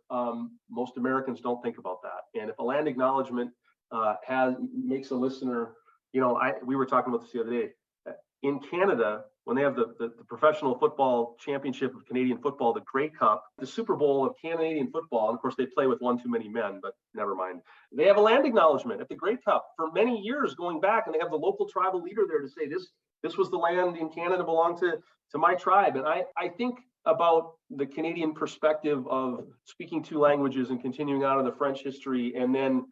most Americans don't think about that. And if a land acknowledgement makes a listener, we were talking about this the other day. In Canada, when they have the professional football championship of Canadian football, the Grey Cup, the Super Bowl of Canadian football, and of course they play with one too many men, but never mind. They have a land acknowledgement at the Grey Cup for many years going back, and they have the local tribal leader there to say this was the land in Canada belonged to my tribe. And I think about the Canadian perspective of speaking two languages and continuing out of the French history, and then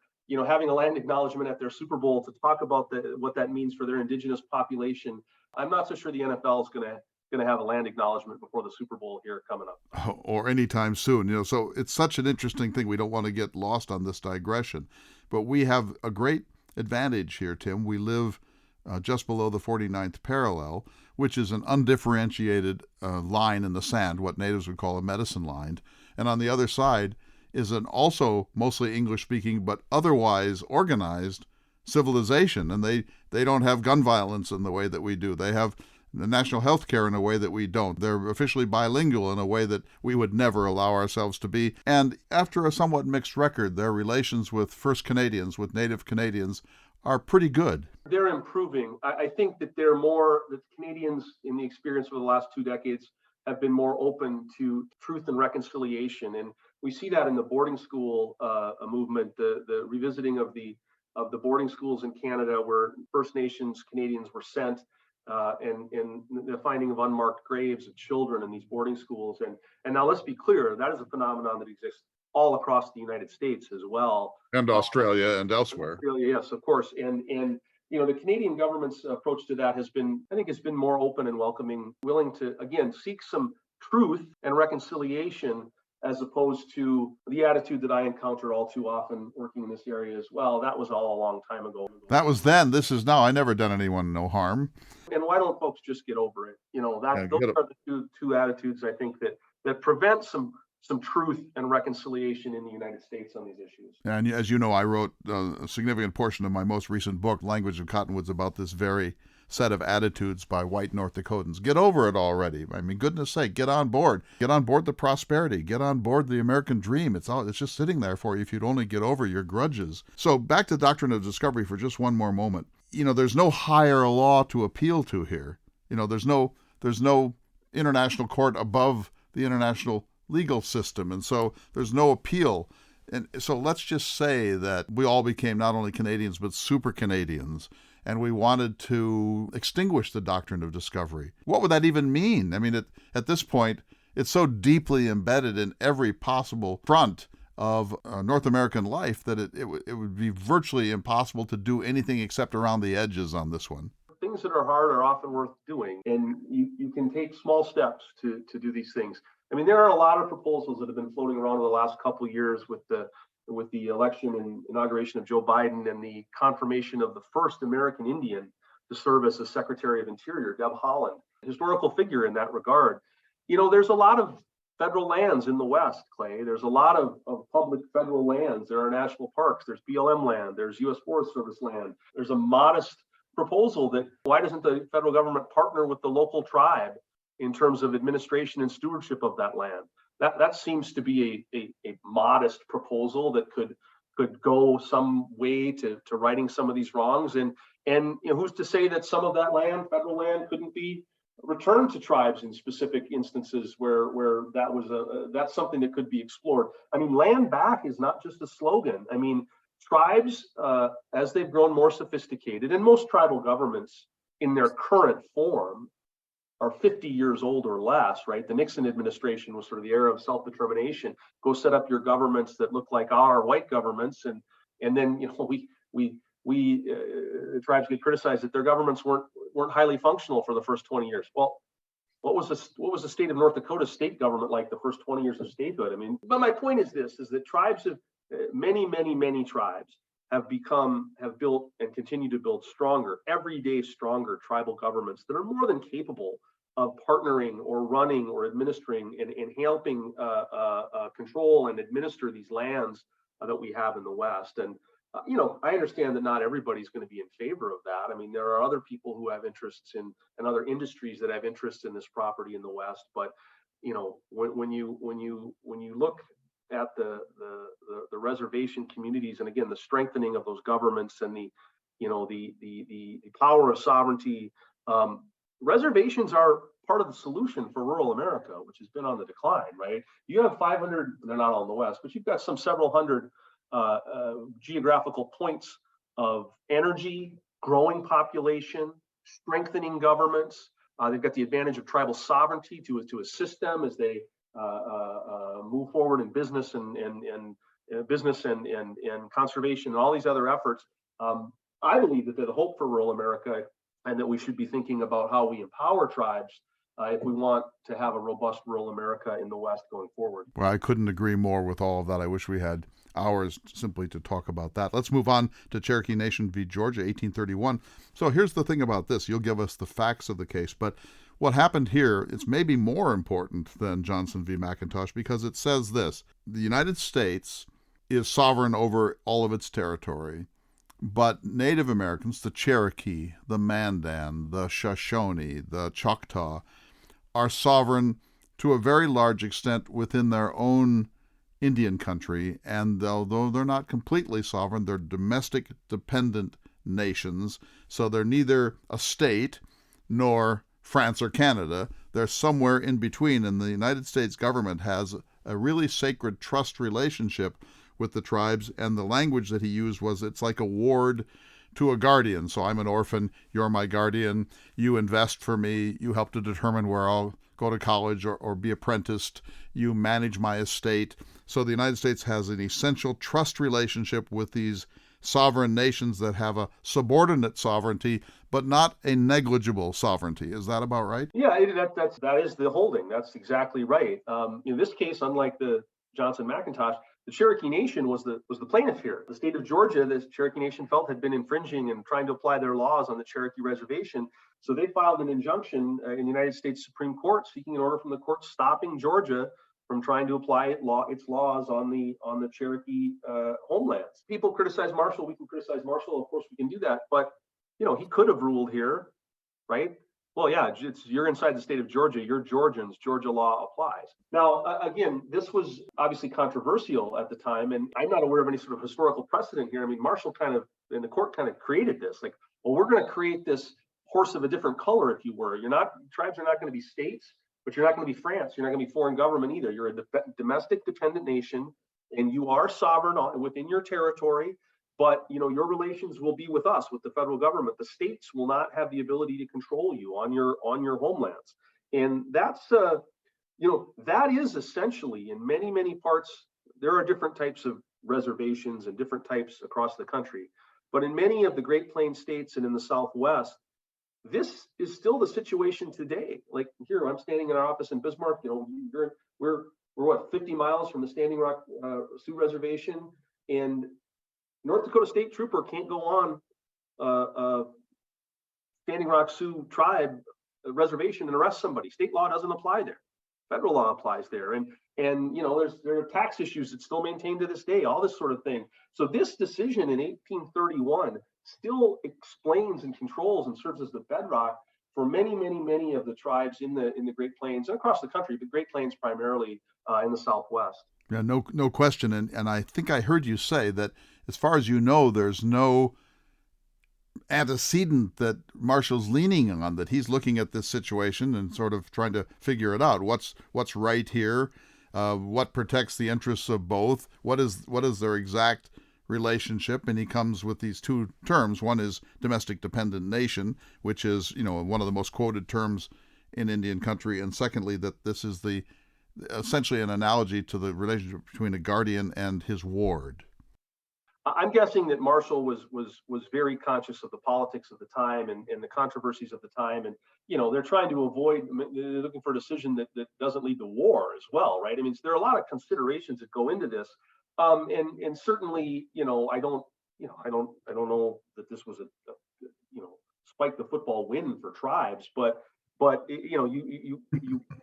having a land acknowledgement at their Super Bowl to talk about what that means for their indigenous population. I'm not so sure the NFL is going to have a land acknowledgement before the Super Bowl here coming up, or anytime soon. So it's such an interesting thing. We don't want to get lost on this digression, but we have a great advantage here, Tim. We live just below the 49th parallel, which is an undifferentiated line in the sand, what natives would call a medicine line, and on the other side is an also mostly English-speaking but otherwise organized civilization, and they don't have gun violence in the way that we do. They have the national health care in a way that we don't. They're officially bilingual in a way that we would never allow ourselves to be. And after a somewhat mixed record, their relations with First Canadians, with Native Canadians, are pretty good. They're improving. I think that the Canadians, in the experience of the last 2 decades, have been more open to truth and reconciliation. And we see that in the boarding school movement, the revisiting of the boarding schools in Canada where First Nations Canadians were sent, and the finding of unmarked graves of children in these boarding schools. And now let's be clear, that is a phenomenon that exists all across the United States as well. And Australia and elsewhere. Australia, yes, of course. And the Canadian government's approach to that has been more open and welcoming, willing to, again, seek some truth and reconciliation, as opposed to the attitude that I encounter all too often working in this area as well. That was all a long time ago. That was then. This is now. I never done anyone no harm. And why don't folks just get over it? Those are the two attitudes I think that prevent some truth and reconciliation in the United States on these issues. And as you know, I wrote a significant portion of my most recent book, Language of Cottonwoods, about this very set of attitudes by white North Dakotans. Get over it already. Goodness sake, get on board. Get on board the prosperity. Get on board the American dream. It's just sitting there for you if you'd only get over your grudges. So back to Doctrine of Discovery for just one more moment. There's no higher law to appeal to here. There's no international court above the international legal system, and so there's no appeal. And so let's just say that we all became not only Canadians but super Canadians, and we wanted to extinguish the Doctrine of Discovery. What would that even mean? At this point, it's so deeply embedded in every possible front of North American life that it would be virtually impossible to do anything except around the edges on this one. Things that are hard are often worth doing, and you can take small steps to do these things. There are a lot of proposals that have been floating around in the last couple of years with the election and inauguration of Joe Biden and the confirmation of the first American Indian to serve as the Secretary of Interior, Deb Haaland, historical figure in that regard. There's a lot of federal lands in the West, Clay. There's a lot of public federal lands. There are national parks. There's BLM land. There's U.S. Forest Service land. There's a modest proposal that why doesn't the federal government partner with the local tribe in terms of administration and stewardship of that land? That seems to be a modest proposal that could go some way to righting some of these wrongs. And who's to say that some of that land, federal land, couldn't be return to tribes in specific instances where that's something that could be explored. I mean, land back is not just a slogan. I mean, tribes, as they've grown more sophisticated, and most tribal governments in their current form are 50 years old or less, right? The Nixon administration was sort of the era of self-determination. Go set up your governments that look like our white governments, and then tribes get criticized that their governments weren't highly functional for the first 20 years. Well, what was the state of North Dakota's state government like the first 20 years of statehood? I mean, but my point is that tribes have many tribes have built and continue to build stronger, everyday stronger tribal governments that are more than capable of partnering or running or administering and helping control and administer these lands that we have in the West. And I understand that not everybody's going to be in favor of that. I mean, there are other people who have interests in and other industries that have interests in this property in the West. But when you look at the reservation communities, and again the strengthening of those governments and the power of sovereignty, reservations are part of the solution for rural America, which has been on the decline. Right? You have 500; they're not all in the West, but you've got several hundred geographical points of energy, growing population, strengthening governments. They've got the advantage of tribal sovereignty to assist them as they move forward in business and conservation and all these other efforts. I believe that they're the hope for rural America, and that we should be thinking about how we empower tribes if we want to have a robust rural America in the West going forward. Well, I couldn't agree more with all of that. I wish we had hours simply to talk about that. Let's move on to Cherokee Nation v. Georgia, 1831. So here's the thing about this. You'll give us the facts of the case, but what happened here, it's maybe more important than Johnson v. McIntosh, because it says this: the United States is sovereign over all of its territory, but Native Americans, the Cherokee, the Mandan, the Shoshone, the Choctaw, are sovereign to a very large extent within their own Indian country, and although they're not completely sovereign, they're domestic dependent nations, so they're neither a state nor France or Canada. They're somewhere in between, and the United States government has a really sacred trust relationship with the tribes, and the language that he used was, it's like a ward to a guardian. So I'm an orphan, you're my guardian, you invest for me, you help to determine where I'll go to college or be apprenticed, you manage my estate. So the United States has an essential trust relationship with these sovereign nations that have a subordinate sovereignty, but not a negligible sovereignty. Is that about right? Yeah, that is the holding. That's exactly right. In this case, unlike the Johnson-McIntosh, the Cherokee Nation was the plaintiff here. The state of Georgia, the Cherokee Nation felt, had been infringing and trying to apply their laws on the Cherokee Reservation. So they filed an injunction in the United States Supreme Court, seeking an order from the court stopping Georgia from trying to apply its laws on the Cherokee homelands. People criticize Marshall. We can criticize Marshall. Of course, we can do that. But he could have ruled here, right? Well, yeah, you're inside the state of Georgia. You're Georgians. Georgia law applies. Now, again, this was obviously controversial at the time, and I'm not aware of any sort of historical precedent here. I mean, Marshall in the court created this. Like, well, we're going to create this horse of a different color, if you were. Tribes are not going to be states, but you're not going to be France. You're not going to be foreign government either. You're a domestic dependent nation, and you are sovereign within your territory. But your relations will be with us, with the federal government. The states will not have the ability to control you on your homelands, and that's that is essentially, in many parts. There are different types of reservations and different types across the country, but in many of the Great Plains states and in the Southwest, this is still the situation today. Like here, I'm standing in our office in Bismarck. We're what, 50 miles from the Standing Rock Sioux Reservation, and North Dakota State Trooper can't go on Standing Rock Sioux tribe reservation and arrest somebody. State law doesn't apply there. Federal law applies there, and there are tax issues that still maintained to this day. All this sort of thing. So this decision in 1831 still explains and controls and serves as the bedrock for many of the tribes in the Great Plains and across the country, but Great Plains primarily in the Southwest. Yeah, no question. And I think I heard you say that, as far as you know, there's no antecedent that Marshall's leaning on, that he's looking at this situation and sort of trying to figure it out. What's right here? What protects the interests of both? What is their exact relationship? And he comes with these two terms. One is domestic dependent nation, which is, one of the most quoted terms in Indian country. And secondly, that this is essentially an analogy to the relationship between a guardian and his ward. I'm guessing that Marshall was very conscious of the politics of the time and the controversies of the time, and they're trying to avoid. They're looking for a decision that doesn't lead to war as well, right? I mean, so there are a lot of considerations that go into this, and certainly, I don't know that this was a spike the football win for tribes, but we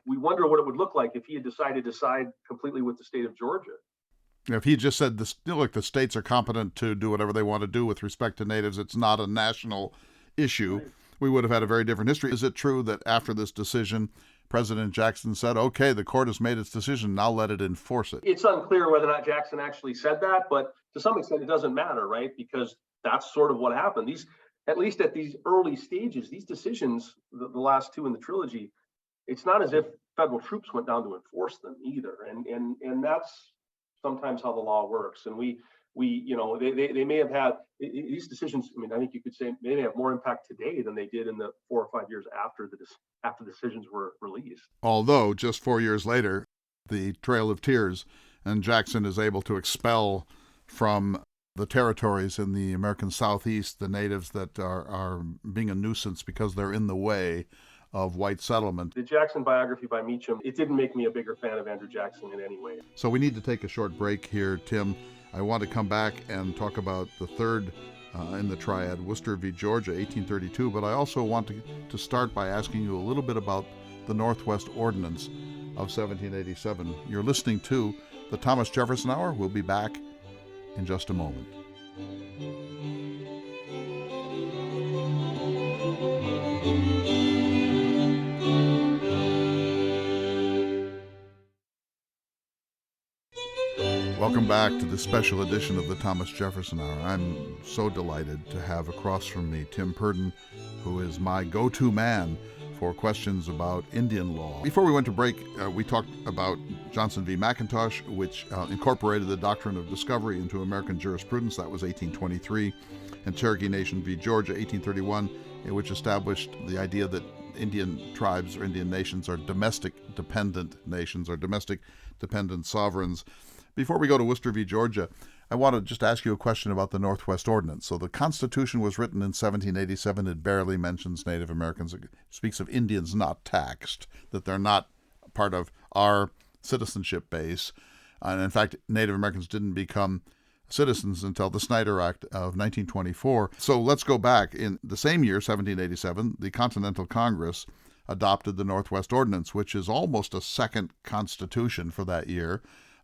wonder what it would look like if he had decided to side completely with the state of Georgia. If he just said, look, the states are competent to do whatever they want to do with respect to natives, it's not a national issue, right, we would have had a very different history. Is it true that after this decision, President Jackson said, okay, the court has made its decision, now let it enforce it? It's unclear whether or not Jackson actually said that, but to some extent it doesn't matter, right? Because that's sort of what happened. At least at these early stages, these decisions, the last two in the trilogy, it's not as if federal troops went down to enforce them either. And that's sometimes how the law works. And they may have had these decisions. I mean, I think you could say they may have more impact today than they did in the 4 or 5 years after the decisions were released. Although just 4 years later, the Trail of Tears, and Jackson is able to expel from the territories in the American Southeast the natives that are being a nuisance because they're in the way of white settlement. The Jackson biography by Meacham, it didn't make me a bigger fan of Andrew Jackson in any way. So we need to take a short break here, Tim. I want to come back and talk about the third in the triad, Worcester v. Georgia, 1832, but I also want to start by asking you a little bit about the Northwest Ordinance of 1787. You're listening to the Thomas Jefferson Hour. We'll be back in just a moment. Welcome back to this special edition of the Thomas Jefferson Hour. I'm so delighted to have across from me Tim Purdon, who is my go-to man for questions about Indian law. Before we went to break, we talked about Johnson v. McIntosh, which incorporated the Doctrine of Discovery into American jurisprudence. That was 1823. And Cherokee Nation v. Georgia, 1831, which established the idea that Indian tribes or Indian nations are domestic dependent nations or domestic dependent sovereigns. Before we go to Worcester v. Georgia, I want to just ask you a question about the Northwest Ordinance. So the Constitution was written in 1787. It barely mentions Native Americans. It speaks of Indians not taxed, that they're not part of our citizenship base. And in fact, Native Americans didn't become citizens until the Snyder Act of 1924. So let's go back. In the same year, 1787, the Continental Congress adopted the Northwest Ordinance, which is almost a second constitution for that year.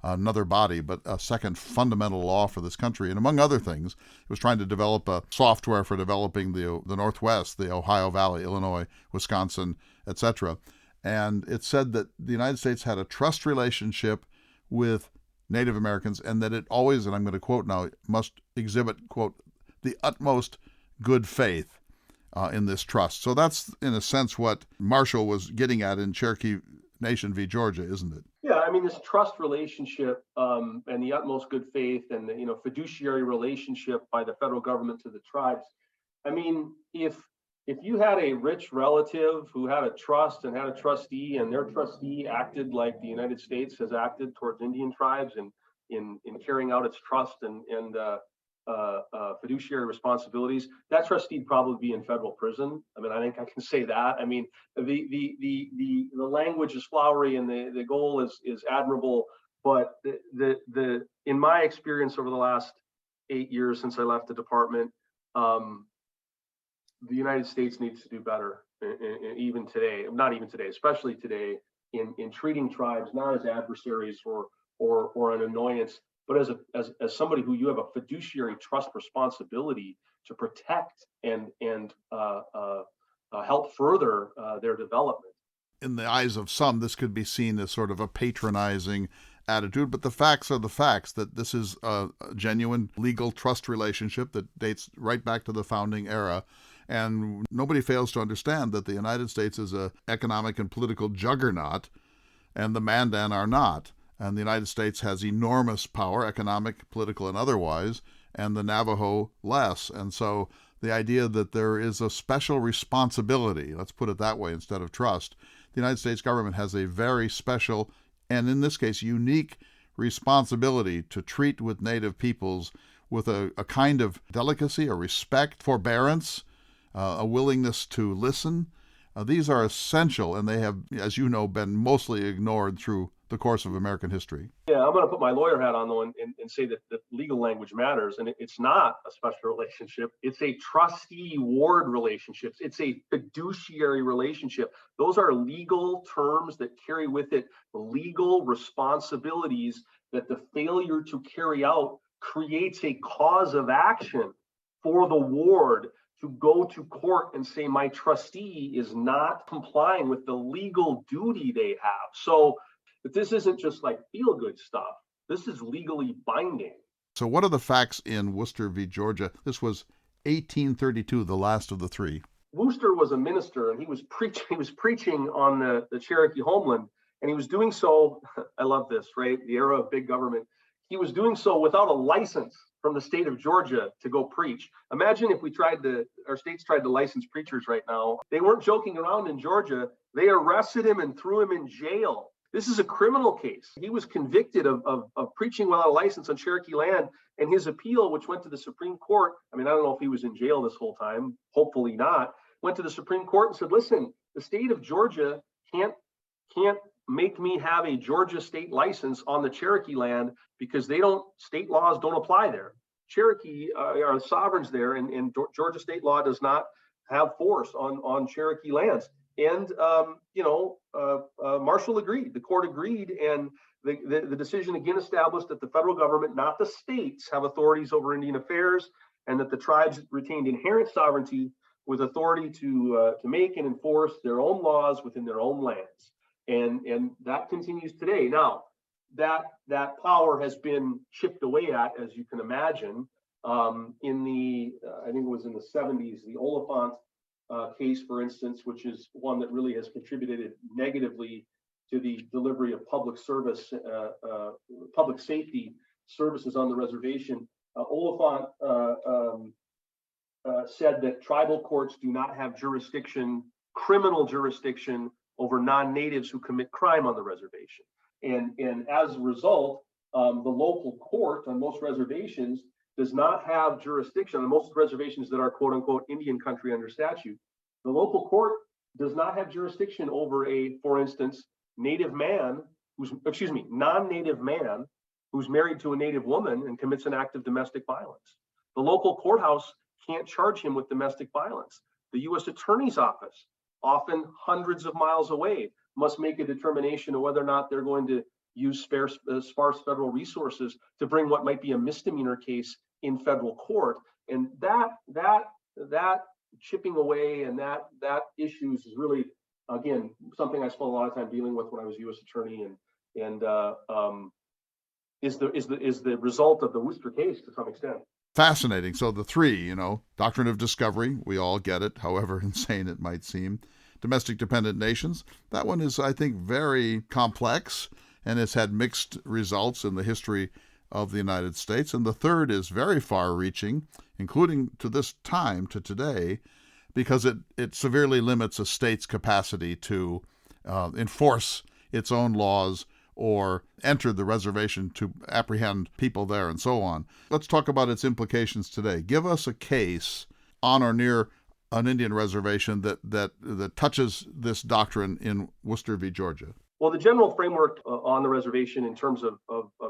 Another body, but a second fundamental law for this country. And among other things, it was trying to develop a software for developing the Northwest, the Ohio Valley, Illinois, Wisconsin, etc. And it said that the United States had a trust relationship with Native Americans and that it always, and I'm going to quote now, must exhibit, quote, the utmost good faith in this trust. So that's, in a sense, what Marshall was getting at in Cherokee Nation v. Georgia, isn't it? Yeah, I mean, this trust relationship and the utmost good faith and the fiduciary relationship by the federal government to the tribes. I mean, if you had a rich relative who had a trust and had a trustee, and their trustee acted like the United States has acted towards Indian tribes in carrying out its trust and fiduciary responsibilities, that trustee would probably be in federal prison. I mean, I think I can say that. I mean, the language is flowery and the goal is admirable, but the in my experience over the last 8 years since I left the department, the United States needs to do better, even today, not even today, especially today, in treating tribes not as adversaries or an annoyance, but as somebody who you have a fiduciary trust responsibility to protect and help further their development. In the eyes of some, this could be seen as sort of a patronizing attitude, but the facts are the facts, that this is a genuine legal trust relationship that dates right back to the founding era. And nobody fails to understand that the United States is an economic and political juggernaut, and the Mandan are not. And the United States has enormous power, economic, political, and otherwise, and the Navajo less. And so the idea that there is a special responsibility, let's put it that way instead of trust, the United States government has a very special, and in this case, unique responsibility to treat with Native peoples with a kind of delicacy, a respect, forbearance, a willingness to listen. These are essential, and they have, as you know, been mostly ignored through the course of American history. Yeah, I'm going to put my lawyer hat on, though, and say that legal language matters. And it's not a special relationship. It's a trustee-ward relationship. It's a fiduciary relationship. Those are legal terms that carry with it legal responsibilities that the failure to carry out creates a cause of action for the ward to go to court and say, my trustee is not complying with the legal duty they have. So, but this isn't just like feel-good stuff. This is legally binding. So what are the facts in Worcester v. Georgia? This was 1832, the last of the three. Worcester was a minister, and he was preaching on the Cherokee homeland, and he was doing so, I love this, right? The era of big government. He was doing so without a license from the state of Georgia to go preach. Imagine if our states tried to license preachers right now. They weren't joking around in Georgia. They arrested him and threw him in jail. This is a criminal case. He was convicted of preaching without a license on Cherokee land, and his appeal, which went to the Supreme Court, I mean, I don't know if he was in jail this whole time, hopefully not, went to the Supreme Court and said, listen, the state of Georgia can't make me have a Georgia state license on the Cherokee land because state laws don't apply there. Cherokee are sovereigns there, and Georgia state law does not have force on Cherokee lands. And Marshall agreed. The court agreed, and the decision again established that the federal government, not the states, have authorities over Indian affairs, and that the tribes retained inherent sovereignty with authority to make and enforce their own laws within their own lands. And that continues today. Now, that power has been chipped away at, as you can imagine. In the I think it was in the 70s, the Oliphant case, for instance, which is one that really has contributed negatively to the delivery of public safety services on the reservation. Oliphant said that tribal courts do not have criminal jurisdiction over non-natives who commit crime on the reservation. And as a result, the local court on most reservations does not have jurisdiction on most reservations that are quote unquote Indian country under statute. The local court does not have jurisdiction over for instance, non-native man who's married to a native woman and commits an act of domestic violence. The local courthouse can't charge him with domestic violence. The U.S. Attorney's Office, often hundreds of miles away, must make a determination of whether or not they're going to use sparse federal resources to bring what might be a misdemeanor case in federal court. And that chipping away and that issues is really, again, something I spent a lot of time dealing with when I was U.S. attorney, and is the result of the Worcester case to some extent. Fascinating. So the three, Doctrine of Discovery, we all get it, however insane it might seem. Domestic dependent nations, that one is, I think, very complex and has had mixed results in the history of the United States. And the third is very far-reaching, including to this time, to today, because it severely limits a state's capacity to enforce its own laws or enter the reservation to apprehend people there and so on. Let's talk about its implications today. Give us a case on or near an Indian reservation that touches this doctrine in Worcester v. Georgia. Well, the general framework on the reservation in terms of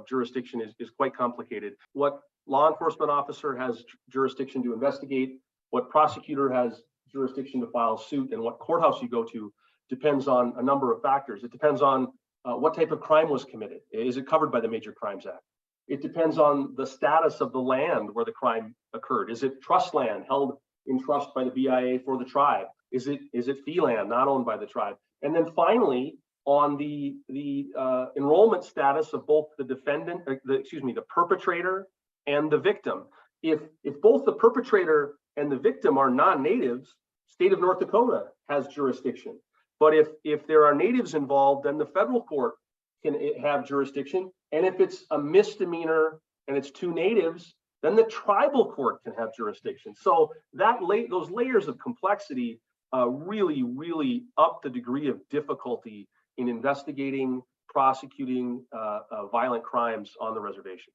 jurisdiction is quite complicated. What law enforcement officer has jurisdiction to investigate, what prosecutor has jurisdiction to file suit, and what courthouse you go to depends on a number of factors. It depends on what type of crime was committed. Is it covered by the Major Crimes Act? It depends on the status of the land where the crime occurred. Is it trust land held in trust by the BIA for the tribe? Is it fee land not owned by the tribe? And then finally, on the enrollment status of both the defendant, the perpetrator and the victim. If both the perpetrator and the victim are non-natives, state of North Dakota has jurisdiction. But if there are natives involved, then the federal court can have jurisdiction. And if it's a misdemeanor and it's two natives, then the tribal court can have jurisdiction. So those layers of complexity really up the degree of difficulty in investigating, prosecuting violent crimes on the reservation.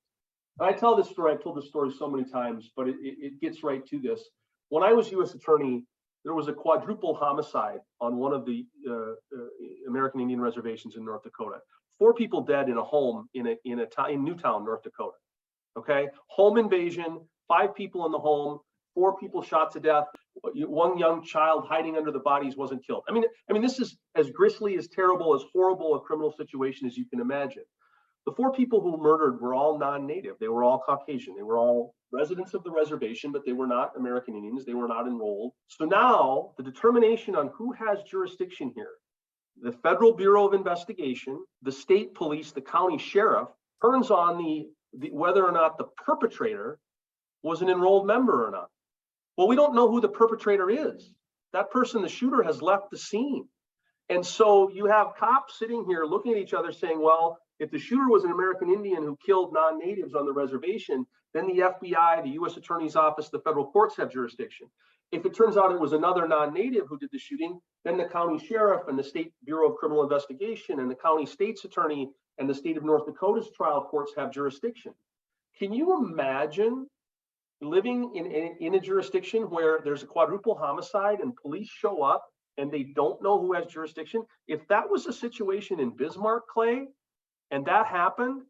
I tell this story, I've told this story so many times, but it gets right to this. When I was U.S. Attorney, there was a quadruple homicide on one of the American Indian reservations in North Dakota. 4 people dead in a home in Newtown, North Dakota. Okay, home invasion, 5 people in the home, 4 people shot to death. 1 young child hiding under the bodies wasn't killed. I mean, this is as grisly, as terrible, as horrible a criminal situation as you can imagine. The 4 people who murdered were all non-native. They were all Caucasian. They were all residents of the reservation, but they were not American Indians. They were not enrolled. So now the determination on who has jurisdiction here, the Federal Bureau of Investigation, the state police, the county sheriff, turns on the whether or not the perpetrator was an enrolled member or not. Well, we don't know who the perpetrator is. That person, the shooter, has left the scene. And so you have cops sitting here looking at each other saying, well, if the shooter was an American Indian who killed non-natives on the reservation, then the FBI, the U.S. Attorney's Office, the federal courts have jurisdiction. If it turns out it was another non-native who did the shooting, then the county sheriff and the State Bureau of Criminal Investigation and the county state's attorney and the state of North Dakota's trial courts have jurisdiction. Can you imagine living in a jurisdiction where there's a quadruple homicide and police show up and they don't know who has jurisdiction? If that was a situation in Bismarck, Clay, and that happened,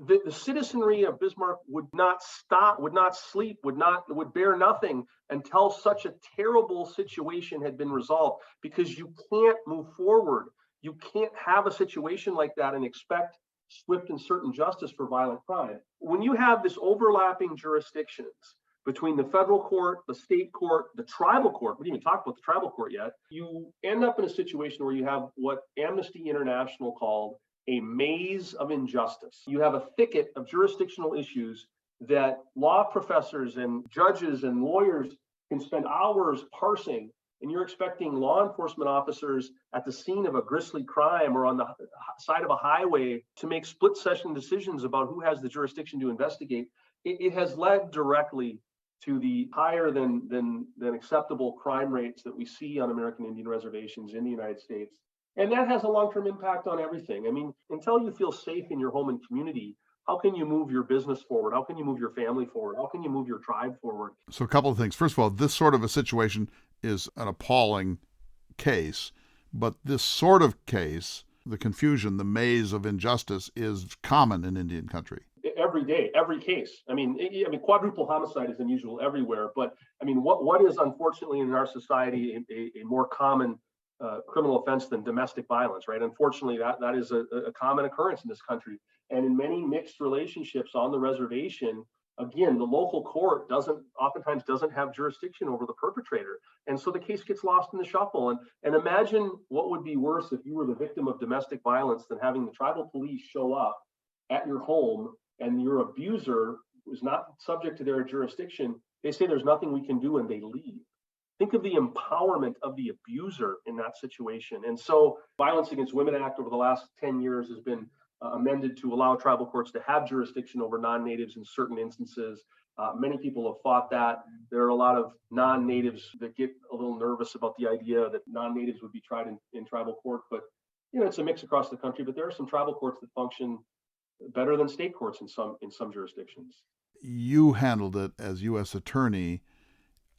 the citizenry of Bismarck would not stop, would not sleep, would bear nothing until such a terrible situation had been resolved, because you can't move forward. You can't have a situation like that and expect swift and certain justice for violent crime. When you have this overlapping jurisdictions between the federal court, the state court, the tribal court, we didn't even talk about the tribal court yet, you end up in a situation where you have what Amnesty International called a maze of injustice. You have a thicket of jurisdictional issues that law professors and judges and lawyers can spend hours parsing, and you're expecting law enforcement officers at the scene of a grisly crime or on the side of a highway to make split-session decisions about who has the jurisdiction to investigate. It has led directly to the higher than acceptable crime rates that we see on American Indian reservations in the United States. And that has a long-term impact on everything. I mean, until you feel safe in your home and community, how can you move your business forward? How can you move your family forward? How can you move your tribe forward? So a couple of things. First of all, this sort of a situation is an appalling case, but this sort of case, the confusion, the maze of injustice, is common in Indian country. Every day, every case. I mean, quadruple homicide is unusual everywhere, but I mean, what is unfortunately in our society a more common criminal offense than domestic violence, right? Unfortunately, that is a common occurrence in this country. And in many mixed relationships on the reservation, again, the local court oftentimes doesn't have jurisdiction over the perpetrator. And so the case gets lost in the shuffle. And imagine what would be worse if you were the victim of domestic violence than having the tribal police show up at your home and your abuser was not subject to their jurisdiction. They say there's nothing we can do and they leave. Think of the empowerment of the abuser in that situation. And so Violence Against Women Act over the last 10 years has been amended to allow tribal courts to have jurisdiction over non-natives in certain instances. Many people have fought that. There are a lot of non-natives that get a little nervous about the idea that non-natives would be tried in tribal court. But, it's a mix across the country, but there are some tribal courts that function better than state courts in some jurisdictions. You handled it as U.S. Attorney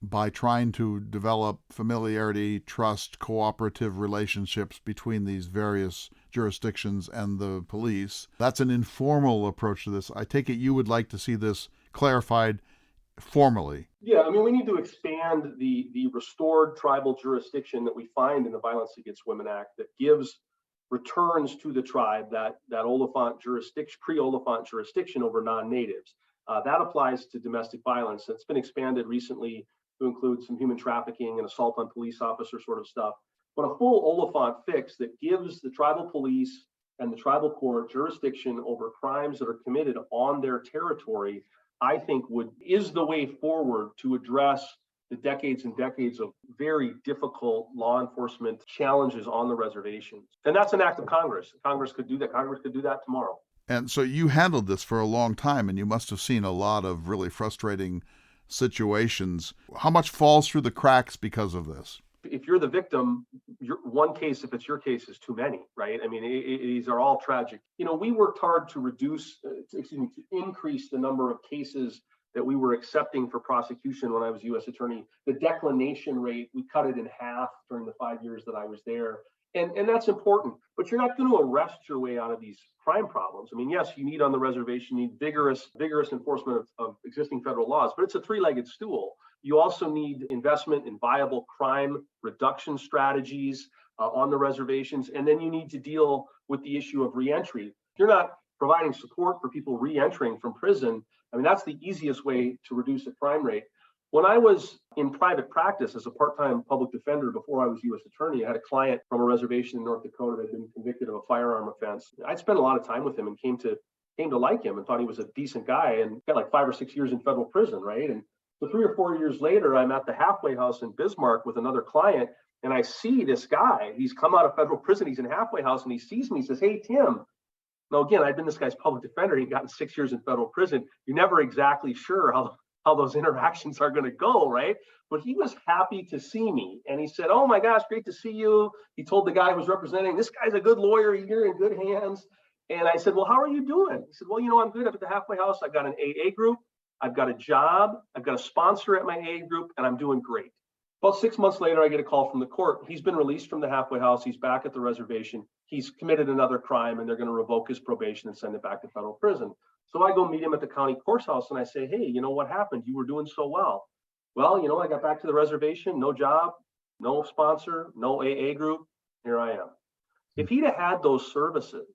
by trying to develop familiarity, trust, cooperative relationships between these various jurisdictions and the police. That's an informal approach to this. I take it you would like to see this clarified formally. Yeah, I mean, we need to expand the restored tribal jurisdiction that we find in the Violence Against Women Act that returns to the tribe that Oliphant jurisdiction, pre-Oliphant jurisdiction over non-natives. That applies to domestic violence. It's been expanded recently to include some human trafficking and assault on police officer sort of stuff. but a full Oliphant fix that gives the tribal police and the tribal court jurisdiction over crimes that are committed on their territory, I think is the way forward to address the decades and decades of very difficult law enforcement challenges on the reservations. And that's an act of Congress. Congress could do that. Congress could do that tomorrow. And so you handled this for a long time, and you must have seen a lot of really frustrating situations. How much falls through the cracks because of this? If you're the victim, one case, if it's your case, is too many, right? I mean, these are all tragic. We worked hard to to increase the number of cases that we were accepting for prosecution when I was U.S. Attorney. The declination rate, we cut it in half during the 5 years that I was there. And that's important, but you're not going to arrest your way out of these crime problems. I mean, yes, you need on the reservation, you need vigorous enforcement of existing federal laws, but it's a three-legged stool. You also need investment in viable crime reduction strategies on the reservations, and then you need to deal with the issue of reentry. If you're not providing support for people reentering from prison, I mean, that's the easiest way to reduce the crime rate. When I was in private practice as a part-time public defender before I was U.S. Attorney, I had a client from a reservation in North Dakota that had been convicted of a firearm offense. I'd spent a lot of time with him and came to like him and thought he was a decent guy, and got like 5 or 6 years in federal prison, right? And so 3 or 4 years later, I'm at the halfway house in Bismarck with another client, and I see this guy. He's come out of federal prison. He's in halfway house, and he sees me. He says, "Hey, Tim." Now, again, I've been this guy's public defender. He'd gotten 6 years in federal prison. You're never exactly sure how those interactions are going to go, right? But he was happy to see me. And he said, "Oh my gosh, great to see you." He told the guy who was representing, "This guy's a good lawyer. You're in good hands." And I said, "Well, how are you doing?" He said, "Well, I'm good. I'm at the halfway house. I've got an AA group. I've got a job. I've got a sponsor at my AA group, and I'm doing great." About 6 months later, I get a call from the court. He's been released from the halfway house. He's back at the reservation. He's committed another crime, and they're going to revoke his probation and send him back to federal prison. So I go meet him at the county courthouse, and I say, "Hey, what happened? You were doing so well." "Well, I got back to the reservation, no job, no sponsor, no AA group. Here I am." If he'd have had those services,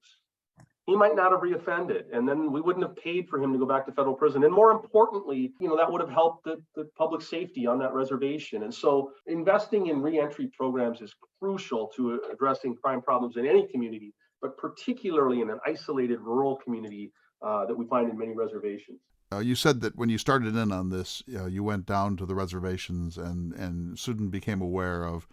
he might not have reoffended, and then we wouldn't have paid for him to go back to federal prison. And more importantly, that would have helped the public safety on that reservation. And so investing in reentry programs is crucial to addressing crime problems in any community, but particularly in an isolated rural community that we find in many reservations. You said that when you started in on this, you went down to the reservations and soon became aware of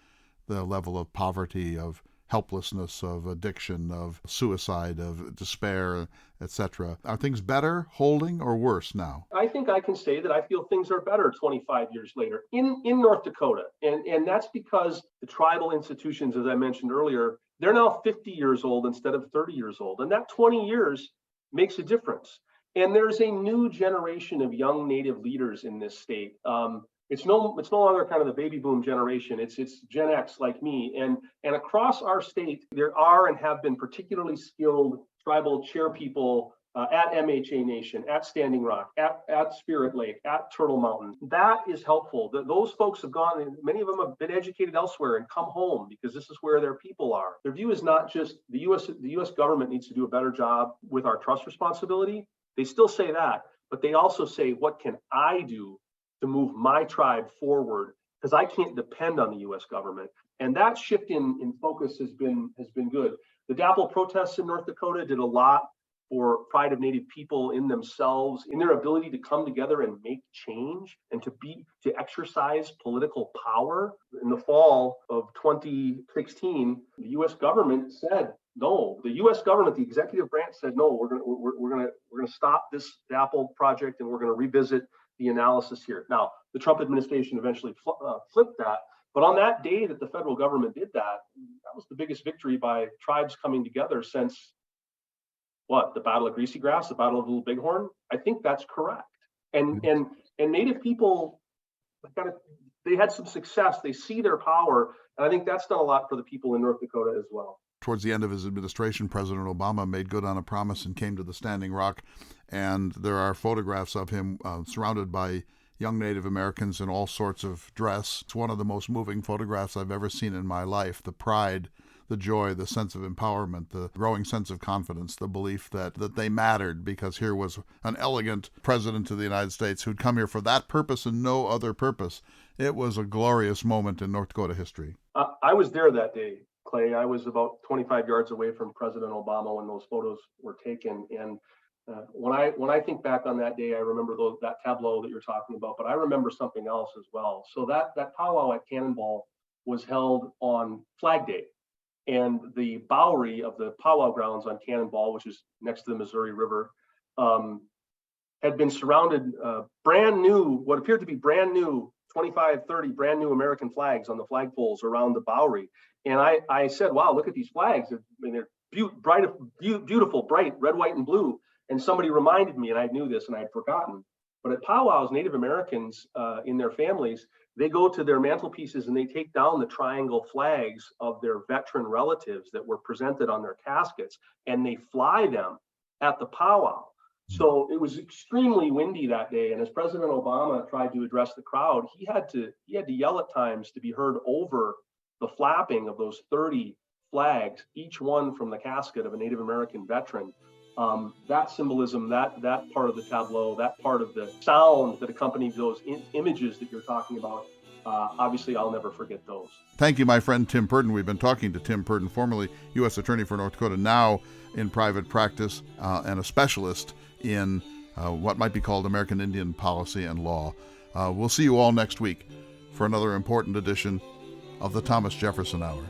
the level of poverty, of helplessness, of addiction, of suicide, of despair, etc. Are things better, holding, or worse now? I think I can say that I feel things are better 25 years later in North Dakota. And that's because the tribal institutions, as I mentioned earlier, they're now 50 years old instead of 30 years old. And that 20 years makes a difference. And there's a new generation of young Native leaders in this state. It's no longer kind of the baby boom generation. It's Gen X like me. And across our state, there are and have been particularly skilled tribal chair people at MHA Nation, at Standing Rock, at Spirit Lake, at Turtle Mountain. That is helpful. Those folks have gone, and many of them have been educated elsewhere and come home because this is where their people are. Their view is not just the U.S. government needs to do a better job with our trust responsibility. They still say that, but they also say, what can I do to move my tribe forward? Because I can't depend on the U.S. government. And that shift in focus has been good. The DAPL protests in North Dakota did a lot for pride of Native people in themselves, in their ability to come together and make change and to exercise political power. In the fall of 2016, the U.S. government said no. The U.S. government, the executive branch said no. We're gonna stop this DAPL project and we're gonna revisit the analysis here. Now, the Trump administration eventually flipped that. But on that day that the federal government did that, that was the biggest victory by tribes coming together since the Battle of Greasy Grass, the Battle of Little Bighorn. I think that's correct. And Native people, they had some success. They see their power, and I think that's done a lot for the people in North Dakota as well. Towards the end of his administration, President Obama made good on a promise and came to the Standing Rock, and there are photographs of him surrounded by young Native Americans in all sorts of dress. It's one of the most moving photographs I've ever seen in my life. The pride, the joy, the sense of empowerment, the growing sense of confidence, the belief that they mattered because here was an elegant president of the United States who'd come here for that purpose and no other purpose. It was a glorious moment in North Dakota history. I was there that day, Clay. I was about 25 yards away from President Obama when those photos were taken. And when I think back on that day, I remember that tableau that you're talking about, but I remember something else as well. So that powwow at Cannonball was held on Flag Day. And the Bowery of the powwow grounds on Cannonball, which is next to the Missouri River, had been surrounded brand new, what appeared to be brand new, 25, 30 brand new American flags on the flagpoles around the Bowery. And I said, wow, look at these flags. I mean, they're beautiful, bright, red, white, and blue. And somebody reminded me, and I knew this and I had forgotten. But at powwows, Native Americans in their families, they go to their mantelpieces and they take down the triangle flags of their veteran relatives that were presented on their caskets, and they fly them at the powwow. So it was extremely windy that day, and as President Obama tried to address the crowd, he had to yell at times to be heard over the flapping of those 30 flags, each one from the casket of a Native American veteran. That symbolism, that part of the tableau, that part of the sound that accompanied those images that you're talking about, obviously I'll never forget those. Thank you, my friend Tim Purdon. We've been talking to Tim Purdon, formerly U.S. Attorney for North Dakota, now in private practice and a specialist in what might be called American Indian policy and law. We'll see you all next week for another important edition of the Thomas Jefferson Hour.